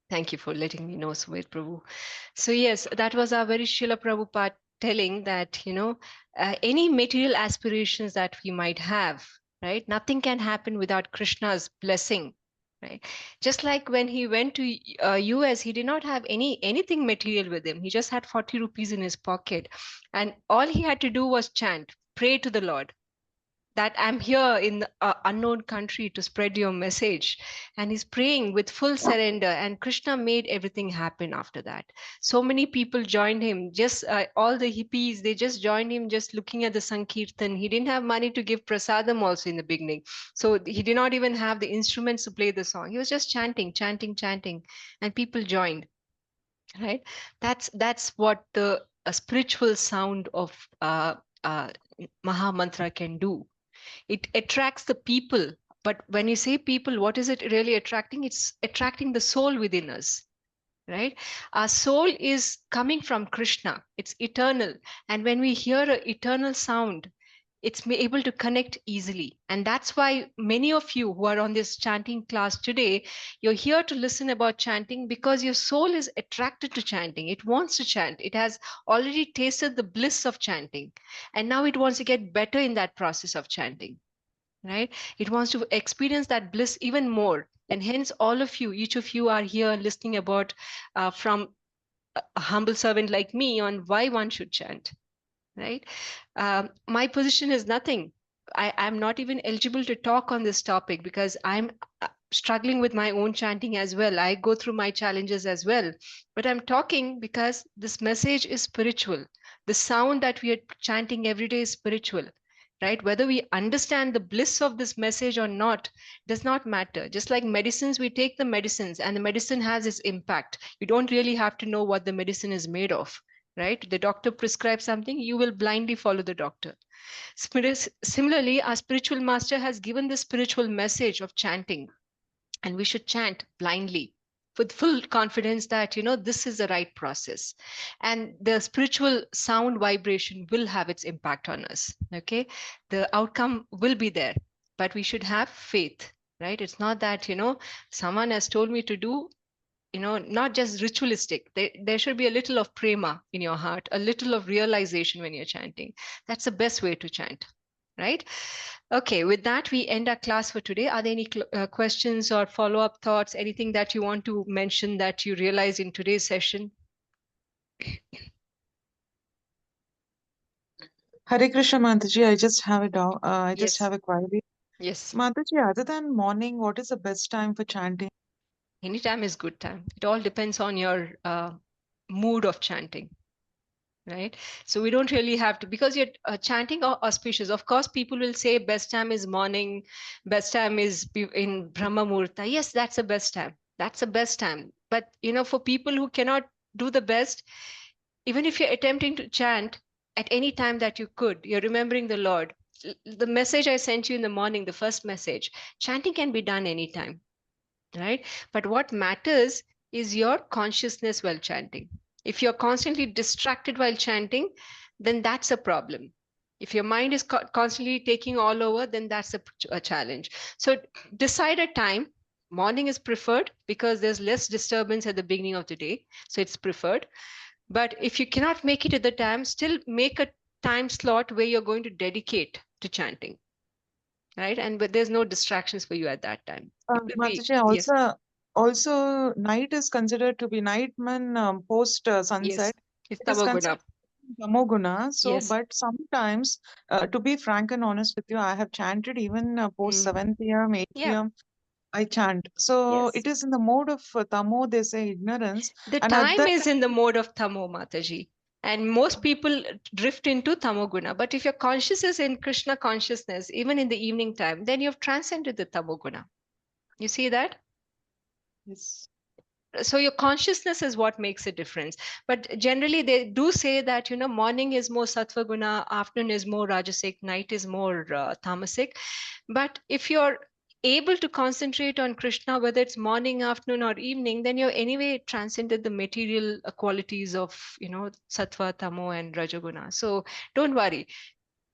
[SPEAKER 1] Thank you for letting me know, Sumit Prabhu. So yes, that was our very Srila Prabhupada telling that, any material aspirations that we might have, right? Nothing can happen without Krishna's blessing, right? Just like when he went to US, he did not have anything material with him. He just had 40 rupees in his pocket. And all he had to do was chant, pray to the Lord, that I'm here in the unknown country to spread your message. And he's praying with full surrender, and Krishna made everything happen after that. So many people joined him, just all the hippies, they just joined him just looking at the Sankirtan. He didn't have money to give prasadam also in the beginning. So he did not even have the instruments to play the song. He was just chanting, and people joined, right? That's what the spiritual sound of Maha Mantra can do. It attracts the people. But when you say people, what is it really attracting? It's attracting the soul within us, right? Our soul is coming from Krishna. It's eternal. And when we hear an eternal sound, it's able to connect easily. And that's why many of you who are on this chanting class today, you're here to listen about chanting because your soul is attracted to chanting. It wants to chant. It has already tasted the bliss of chanting. And now it wants to get better in that process of chanting, right? It wants to experience that bliss even more. And hence all of you, each of you are here listening about from a humble servant like me on why one should chant, right? My position is nothing. I'm not even eligible to talk on this topic because I'm struggling with my own chanting as well. I go through my challenges as well. But I'm talking because this message is spiritual. The sound that we are chanting every day is spiritual, right? Whether we understand the bliss of this message or not does not matter. Just like medicines, we take the medicines and the medicine has its impact. You don't really have to know what the medicine is made of, right? The doctor prescribes something, you will blindly follow the doctor. Similarly, our spiritual master has given the spiritual message of chanting, and we should chant blindly. with full confidence that, this is the right process. And the spiritual sound vibration will have its impact on us. Okay. The outcome will be there, but we should have faith, right? It's not that, someone has told me to do, not just ritualistic. There should be a little of prema in your heart, a little of realization when you're chanting. That's the best way to chant, right? Okay, with that, we end our class for today. Are there any questions or follow-up thoughts, anything that you want to mention that you realize in today's session?
[SPEAKER 7] Hare Krishna, Mataji. I just have a
[SPEAKER 1] Yes.
[SPEAKER 7] have a query.
[SPEAKER 1] Yes.
[SPEAKER 7] Mataji, other than morning, what is the best time for chanting?
[SPEAKER 1] Any time is good time. It all depends on your mood of chanting, right? So we don't really have to, because you're chanting auspicious. Of course, people will say best time is morning, best time is in Brahma Muhurta. Yes, that's the best time. That's the best time. But, for people who cannot do the best, even if you're attempting to chant at any time that you could, you're remembering the Lord. The message I sent you in the morning, the first message, chanting can be done anytime, right? But what matters is your consciousness while chanting. If you're constantly distracted while chanting, then that's a problem. If your mind is constantly taking all over, then that's a challenge. So decide a time. Morning is preferred because there's less disturbance at the beginning of the day. So it's preferred. But if you cannot make it at the time, still make a time slot where you're going to dedicate to chanting, right? And but there's no distractions for you at that time. It will be,
[SPEAKER 7] Mataji,
[SPEAKER 1] yes,
[SPEAKER 7] also night is considered to be night when post
[SPEAKER 1] yes,
[SPEAKER 7] sunset.
[SPEAKER 1] it's
[SPEAKER 7] It is
[SPEAKER 1] tamoguna.
[SPEAKER 7] considered tamoguna. So,
[SPEAKER 1] Yes.
[SPEAKER 7] but sometimes, to be frank and honest with you, I have chanted even post
[SPEAKER 1] Mm.
[SPEAKER 7] 7 p.m., 8
[SPEAKER 1] Yeah.
[SPEAKER 7] p.m. I chant. So
[SPEAKER 1] Yes.
[SPEAKER 7] it is in the mode of tamo, they say ignorance.
[SPEAKER 1] The
[SPEAKER 7] And at
[SPEAKER 1] time
[SPEAKER 7] that
[SPEAKER 1] is in the mode of tamo, Mataji. And most people drift into tamoguna. But if your conscious is in Krishna consciousness, even in the evening time, then you've transcended the tamoguna. You see that?
[SPEAKER 7] yes.
[SPEAKER 1] So your consciousness is what makes a difference. But generally they do say that, morning is more sattva guna, afternoon is more rajasic, night is more tamasic. But if you're able to concentrate on Krishna, whether it's morning, afternoon, or evening, then you're anyway transcended the material qualities of, sattva, tamo, and rajaguna. So don't worry,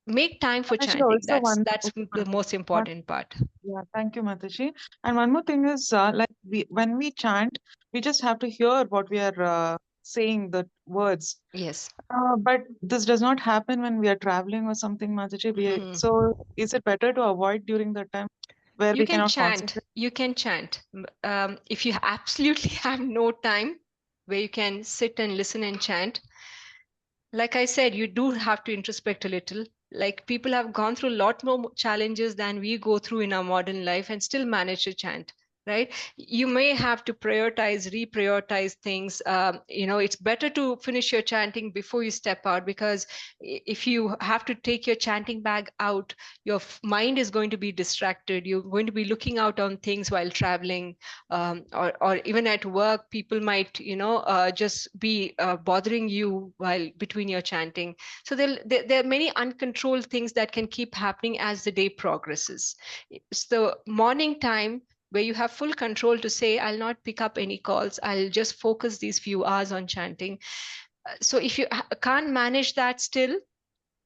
[SPEAKER 1] make time for
[SPEAKER 7] Mataji,
[SPEAKER 1] chanting.
[SPEAKER 7] also
[SPEAKER 1] that's
[SPEAKER 7] one,
[SPEAKER 1] that's
[SPEAKER 7] okay,
[SPEAKER 1] the most
[SPEAKER 7] one,
[SPEAKER 1] important part.
[SPEAKER 7] yeah, thank you, Mataji. And one more thing is, like when we chant, we just have to hear what we are saying, the words.
[SPEAKER 1] Yes.
[SPEAKER 7] But this does not happen when we are traveling or something, Mataji.
[SPEAKER 1] Mhm.
[SPEAKER 7] So is it better to avoid during that time where
[SPEAKER 1] You
[SPEAKER 7] we
[SPEAKER 1] can
[SPEAKER 7] cannot
[SPEAKER 1] chant.
[SPEAKER 7] concentrate?
[SPEAKER 1] You can chant. If you absolutely have no time where you can sit and listen and chant, like I said, you do have to introspect a little. Like people have gone through a lot more challenges than we go through in our modern life and still manage to chant, right? You may have to prioritize, reprioritize things. It's better to finish your chanting before you step out, because if you have to take your chanting bag out, your mind is going to be distracted. You're going to be looking out on things while traveling, or even at work. People might, just be bothering you while between your chanting. So there are many uncontrolled things that can keep happening as the day progresses. It's the morning time where you have full control to say, I'll not pick up any calls, I'll just focus these few hours on chanting. So if you can't manage that still,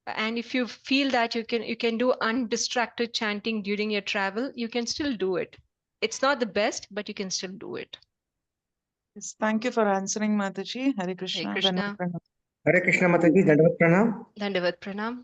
[SPEAKER 1] and if you feel that you can do undistracted chanting during your travel, you can still do it. It's not the best, but you can still do it.
[SPEAKER 7] Yes, thank you for answering, Mataji. Hare
[SPEAKER 1] Hare
[SPEAKER 7] Krishna. Dhanavad
[SPEAKER 1] Krishna.
[SPEAKER 7] pranam.
[SPEAKER 3] Hare Krishna Mataji, Dandavat Pranam.
[SPEAKER 1] Dandavat Pranam.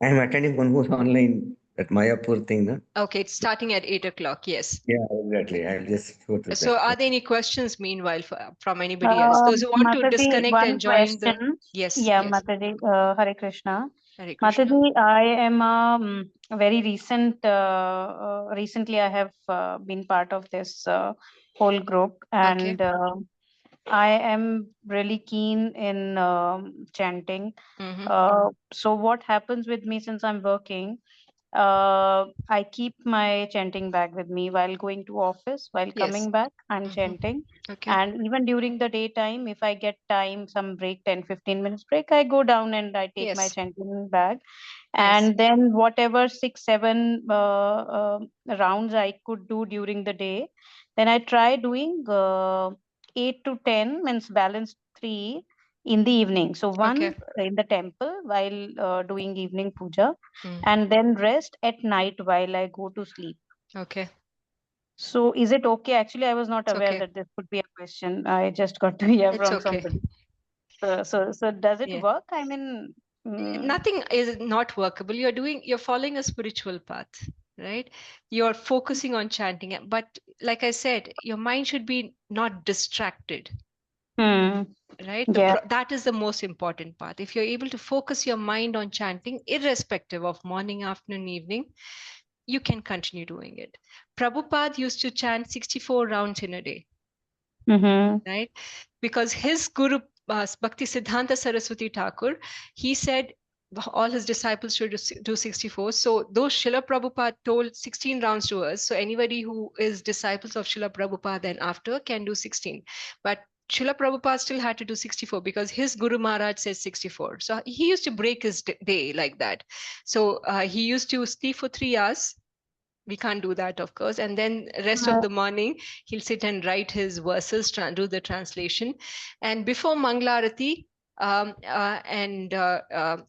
[SPEAKER 3] I am attending one more online, that Mayapur thing. Na?
[SPEAKER 1] Okay, it's starting at 8 o'clock. Yes.
[SPEAKER 3] Yeah, exactly. I'll just go to
[SPEAKER 1] So
[SPEAKER 3] that.
[SPEAKER 1] are there any questions meanwhile from anybody else? Those who want to
[SPEAKER 8] Mataji,
[SPEAKER 1] disconnect
[SPEAKER 8] one
[SPEAKER 1] and join the.
[SPEAKER 8] question.
[SPEAKER 1] Yes,
[SPEAKER 8] Yeah,
[SPEAKER 1] yes.
[SPEAKER 8] Mataji, Hare Krishna.
[SPEAKER 1] Hare Krishna.
[SPEAKER 8] Mataji, I am a very recently I have been part of this whole group,
[SPEAKER 1] Okay.
[SPEAKER 8] and I am really keen in chanting.
[SPEAKER 1] Mm-hmm.
[SPEAKER 8] So what happens with me since I'm working? I keep my chanting bag with me while going to office, while
[SPEAKER 1] Yes.
[SPEAKER 8] coming back, I'm
[SPEAKER 1] Mm-hmm.
[SPEAKER 8] chanting.
[SPEAKER 1] Okay.
[SPEAKER 8] And even during the daytime, if I get time, some break, 10-15 minutes break, I go down and I take my
[SPEAKER 1] Yes.
[SPEAKER 8] chanting bag.
[SPEAKER 1] Yes.
[SPEAKER 8] And then whatever 6-7 rounds I could do during the day, then I try doing 8 to 10 means balance 3 in the evening. So one
[SPEAKER 1] Okay.
[SPEAKER 8] in the temple while doing evening puja,
[SPEAKER 1] Mm.
[SPEAKER 8] and then rest at night while I go to sleep.
[SPEAKER 1] Okay.
[SPEAKER 8] So is it okay? Actually, I was not
[SPEAKER 1] It's
[SPEAKER 8] aware
[SPEAKER 1] okay.
[SPEAKER 8] that this could be a question. I just got to hear
[SPEAKER 1] It's
[SPEAKER 8] from
[SPEAKER 1] okay.
[SPEAKER 8] somebody. So does it
[SPEAKER 1] Yeah.
[SPEAKER 8] work? I mean,
[SPEAKER 1] Nothing is not workable. You're following a spiritual path, right? You're focusing on chanting. But like I said, your mind should be not distracted,
[SPEAKER 8] hmm,
[SPEAKER 1] right?
[SPEAKER 8] yeah.
[SPEAKER 1] That is the most important part. If you're able to focus your mind on chanting, irrespective of morning, afternoon, evening, you can continue doing it. Prabhupada used to chant 64 rounds in a day,
[SPEAKER 8] Mm-hmm.
[SPEAKER 1] right? Because his guru, Bhakti Siddhanta Saraswati Thakur, he said all his disciples should do 64. So though Srila Prabhupada told 16 rounds to us, so anybody who is disciples of Srila Prabhupada and after can do 16. But Srila Prabhupada still had to do 64 because his Guru Maharaj says 64. So he used to break his day like that. So he used to sleep for 3 hours. We can't do that, of course. And then rest of the morning, he'll sit and write his verses, do the translation. And before Manglarati,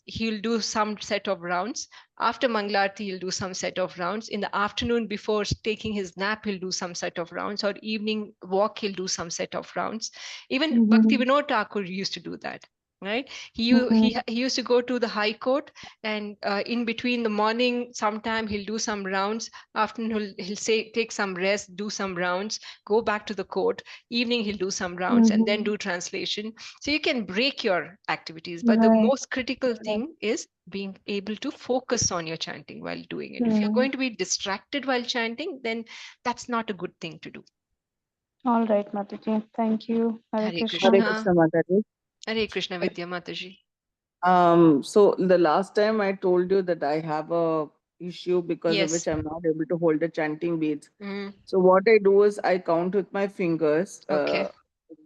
[SPEAKER 1] he'll do some set of rounds. After Manglarati, he'll do some set of rounds. In the afternoon, before taking his nap, he'll do some set of rounds. Or evening walk, he'll do some set of rounds. Even Bhakti
[SPEAKER 8] Mm-hmm.
[SPEAKER 1] Vinod Thakur used to do that, right?
[SPEAKER 8] Mm-hmm.
[SPEAKER 1] He used to go to the High Court, and in between the morning, sometime he'll do some rounds. Afternoon, he'll say take some rest, do some rounds, go back to the court. Evening, he'll do some rounds and then
[SPEAKER 8] Mm-hmm.
[SPEAKER 1] do translation. So you can break your activities, but the
[SPEAKER 8] Right.
[SPEAKER 1] most critical
[SPEAKER 8] Right.
[SPEAKER 1] thing is being able to focus on your chanting while doing it. If you're
[SPEAKER 8] Hmm.
[SPEAKER 1] going to be distracted while chanting, then that's not a good thing to do.
[SPEAKER 8] All right, Mataji. Thank you. Hare
[SPEAKER 1] Hare
[SPEAKER 8] Krishna.
[SPEAKER 6] Hare
[SPEAKER 1] Krishna.
[SPEAKER 6] Krishna, Mataji.
[SPEAKER 1] Hare Krishna, Vidya Mataji.
[SPEAKER 6] So the last time I told you that I have a issue because of which
[SPEAKER 1] Yes.
[SPEAKER 6] I'm not able to hold the chanting beads.
[SPEAKER 1] Mm,
[SPEAKER 6] So what I do is I count with my fingers,
[SPEAKER 1] okay.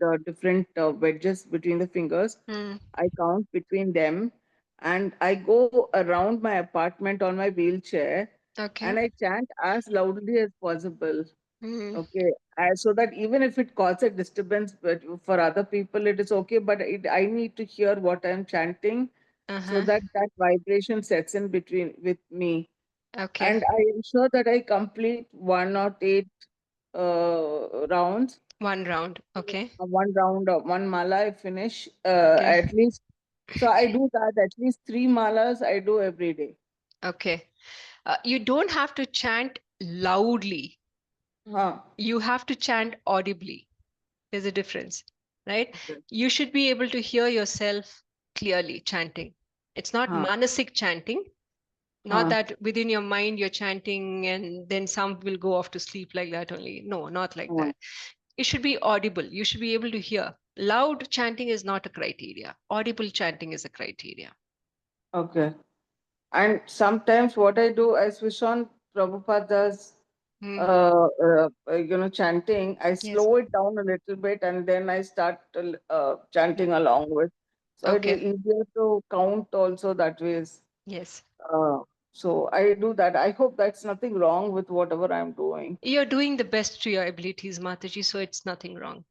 [SPEAKER 6] the different wedges between the fingers.
[SPEAKER 1] Mm,
[SPEAKER 6] I count between them, and I go around my apartment on my wheelchair,
[SPEAKER 1] okay.
[SPEAKER 6] and I chant as loudly as possible.
[SPEAKER 1] Mm,
[SPEAKER 6] Okay, so that even if it causes a disturbance, but for other people it is okay. But I need to hear what I'm chanting, so
[SPEAKER 1] uh-huh.
[SPEAKER 6] that that vibration sets in between with me,
[SPEAKER 1] Okay.
[SPEAKER 6] and I ensure that I complete 108 rounds.
[SPEAKER 1] One round. Okay.
[SPEAKER 6] One round of one mala I finish
[SPEAKER 1] Okay.
[SPEAKER 6] at least. So I do that at least 3 malas I do every day.
[SPEAKER 1] Okay. You don't have to chant loudly.
[SPEAKER 6] Huh.
[SPEAKER 1] You have to chant audibly. There's a difference, right?
[SPEAKER 6] Okay.
[SPEAKER 1] You should be able to hear yourself clearly chanting. It's not
[SPEAKER 6] Huh.
[SPEAKER 1] manasik chanting, not
[SPEAKER 6] Huh.
[SPEAKER 1] that within your mind you're chanting and then some will go off to sleep like that only. No, not like
[SPEAKER 6] Huh.
[SPEAKER 1] that. It should be audible. You should be able to hear. Loud chanting is not a criteria. Audible chanting is a criteria.
[SPEAKER 6] Okay. And sometimes what I do, I switch on Prabhupada's,
[SPEAKER 1] Hmm.
[SPEAKER 6] chanting. I
[SPEAKER 1] Yes.
[SPEAKER 6] slow it down a little bit and then I start chanting along with. So it is
[SPEAKER 1] Okay.
[SPEAKER 6] easier to count also that way.
[SPEAKER 1] Yes.
[SPEAKER 6] Uh, so I do that. I hope that's nothing wrong with whatever I'm doing.
[SPEAKER 1] You're doing the best to your abilities, Mataji, so it's nothing wrong.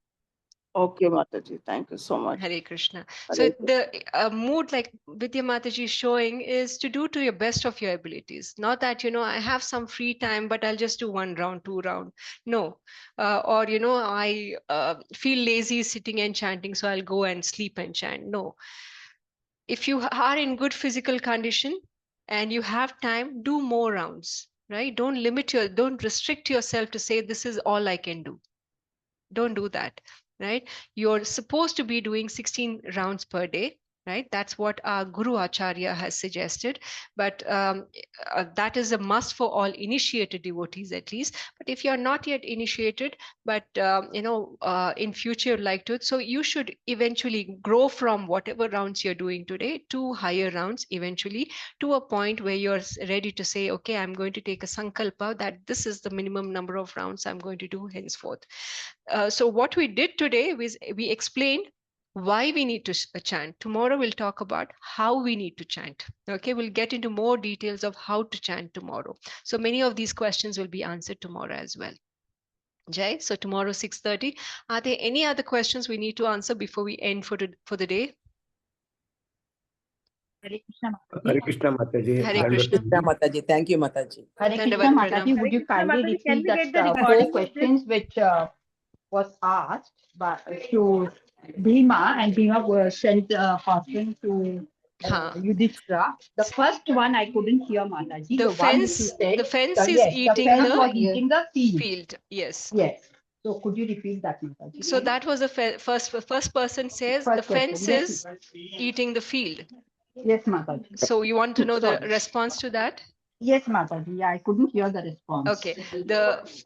[SPEAKER 6] Okay, Mataji. Thank you so much.
[SPEAKER 1] Hare Krishna. So
[SPEAKER 6] Hare
[SPEAKER 1] the mood like Vidya Mataji is showing is to do to your best of your abilities. Not that, I have some free time, but I'll just do one round, two round. No. Or, I feel lazy sitting and chanting, so I'll go and sleep and chant. No. If you are in good physical condition and you have time, do more rounds, right? Don't restrict yourself to say this is all I can do. Don't do that, right? You're supposed to be doing 16 rounds per day, right? That's what our Guru Acharya has suggested. But that is a must for all initiated devotees, at least. But if you're not yet initiated, but in future you'd like to, so you should eventually grow from whatever rounds you're doing today to higher rounds eventually, to a point where you're ready to say, okay, I'm going to take a sankalpa that this is the minimum number of rounds I'm going to do henceforth. So what we did today was we explained why we need to chant. Tomorrow we'll talk about how we need to chant. Okay, we'll get into more details of how to chant tomorrow. So many of these questions will be answered tomorrow as well. Jai. So tomorrow 6:30. Are there any other questions we need to answer before we end for the day?
[SPEAKER 9] Hare Krishna Mataji.
[SPEAKER 3] Hare Krishna Mataji.
[SPEAKER 1] Hare
[SPEAKER 3] Dandavat
[SPEAKER 1] Krishna.
[SPEAKER 3] Prabhuji.
[SPEAKER 10] Mataji. Thank you, Mataji.
[SPEAKER 9] Hare Krishna
[SPEAKER 1] Dandavat
[SPEAKER 9] Mataji,
[SPEAKER 1] pranam.
[SPEAKER 9] would you kindly
[SPEAKER 2] Mataji, can
[SPEAKER 9] repeat
[SPEAKER 2] we get the
[SPEAKER 9] that
[SPEAKER 2] recording
[SPEAKER 9] four
[SPEAKER 2] of this?
[SPEAKER 9] questions which was asked to Bhima, and Bhima was sent question to
[SPEAKER 1] Ha.
[SPEAKER 9] Yudhishthira. The first one I couldn't hear, Mataji.
[SPEAKER 1] The
[SPEAKER 9] The one which you
[SPEAKER 1] fence,
[SPEAKER 9] said,
[SPEAKER 1] the fence is
[SPEAKER 9] yes, the
[SPEAKER 1] eating
[SPEAKER 9] fence
[SPEAKER 1] the
[SPEAKER 9] was eating the field.
[SPEAKER 1] field. Yes.
[SPEAKER 9] Yes. So could you repeat that, Mataji?
[SPEAKER 1] So that was the first person says the
[SPEAKER 9] First question.
[SPEAKER 1] fence
[SPEAKER 9] Yes.
[SPEAKER 1] is eating the field.
[SPEAKER 9] Yes, Mataji.
[SPEAKER 1] So you want to know the
[SPEAKER 9] Sorry.
[SPEAKER 1] response to that?
[SPEAKER 9] Yes, Mataji. Yeah, I couldn't hear the response.
[SPEAKER 1] Okay. The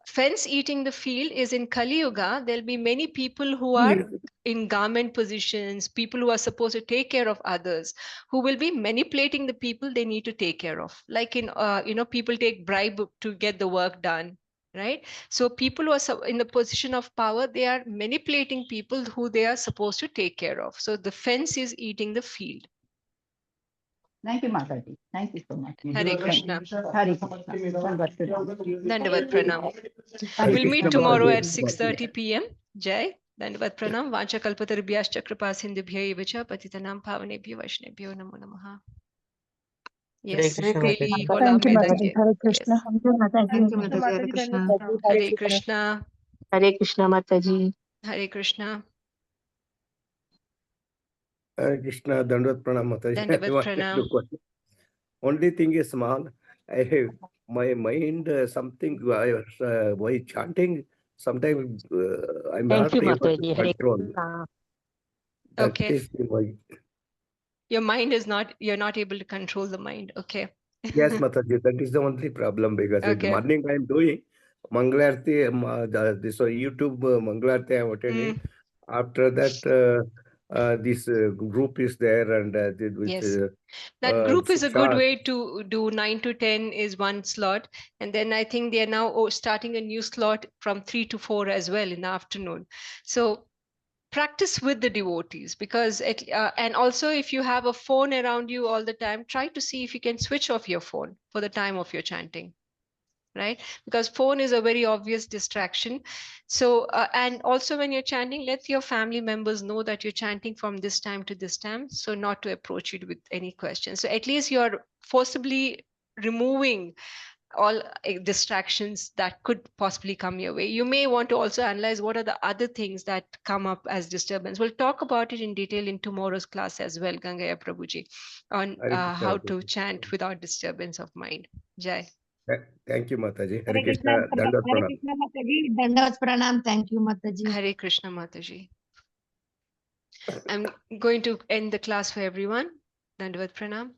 [SPEAKER 1] fence eating the field is in Kali Yuga. There'll be many people who are in government positions, people who are supposed to take care of others, who will be manipulating the people they need to take care of. Like in, people take bribe to get the work done, right? So people who are in the position of power, they are manipulating people who they are supposed to take care of. So the fence is eating the field.
[SPEAKER 9] Thank you, Mataji. Thank you so much.
[SPEAKER 1] Hare Krishna.
[SPEAKER 9] Hare Krishna.
[SPEAKER 1] Dandavat pranam.
[SPEAKER 3] Hare
[SPEAKER 1] We'll
[SPEAKER 3] Krishna
[SPEAKER 1] meet tomorrow
[SPEAKER 3] Mataji.
[SPEAKER 1] at 6:30 p.m. Jai. Dandavat pranam. Vancha kalpatarubhyascha kripasindhubhya eva cha patitanam pavanebhyo vaishnebhyo namo namaha. Yes,
[SPEAKER 4] Krishna
[SPEAKER 1] Mukeli
[SPEAKER 4] Mataji.
[SPEAKER 1] Gola
[SPEAKER 11] Thank you, Mataji.
[SPEAKER 1] Metaji.
[SPEAKER 11] Hare
[SPEAKER 1] Yes.
[SPEAKER 11] Krishna.
[SPEAKER 2] Thank you, Mataji. Hare Krishna.
[SPEAKER 1] Hare Krishna.
[SPEAKER 11] Hare Krishna, Mataji.
[SPEAKER 1] Hare Krishna.
[SPEAKER 3] Hare Krishna. Dandavat Pranam Mataji. I
[SPEAKER 1] Dandavat
[SPEAKER 3] wanted
[SPEAKER 1] pranam.
[SPEAKER 3] to question. Only thing is small. I have my mind something while chanting. Sometimes I'm
[SPEAKER 11] Thank
[SPEAKER 3] not
[SPEAKER 11] you,
[SPEAKER 3] able to
[SPEAKER 11] Mataji. Hare
[SPEAKER 3] control.
[SPEAKER 11] Krishna.
[SPEAKER 3] That
[SPEAKER 1] Okay.
[SPEAKER 3] is my.
[SPEAKER 1] Your mind is not, you're not able to control the mind. Okay.
[SPEAKER 3] Yes, Mataji, that is the only problem because in the
[SPEAKER 1] Okay.
[SPEAKER 3] morning I am doing Mangalarti, this YouTube Mangalarti I am attending. After that, this group is there and which
[SPEAKER 1] Yes. That group is a good
[SPEAKER 3] short.
[SPEAKER 1] way to do 9 to 10 is one slot. And then I think they are now starting a new slot from 3 to 4 as well in the afternoon. So practice with the devotees because and also if you have a phone around you all the time, try to see if you can switch off your phone for the time of your chanting, right? Because phone is a very obvious distraction. So and also when you're chanting, let your family members know that you're chanting from this time to this time, so not to approach you with any questions. So at least you're forcibly removing all distractions that could possibly come your way. You may want to also analyze what are the other things that come up as disturbance. We'll talk about it in detail in tomorrow's class as well, Gangaya Prabhuji, on how to chant without disturbance of mind. Jai.
[SPEAKER 3] Thank you, Mataji. Hare
[SPEAKER 2] Hare Krishna.
[SPEAKER 3] Krishna, Dandavat
[SPEAKER 2] Hare
[SPEAKER 3] Pranam.
[SPEAKER 2] Krishna, Mataji. Dandavat pranam. Thank you, Mataji.
[SPEAKER 1] Hare Krishna Mataji. I'm going to end the class for everyone. Dandavat pranam.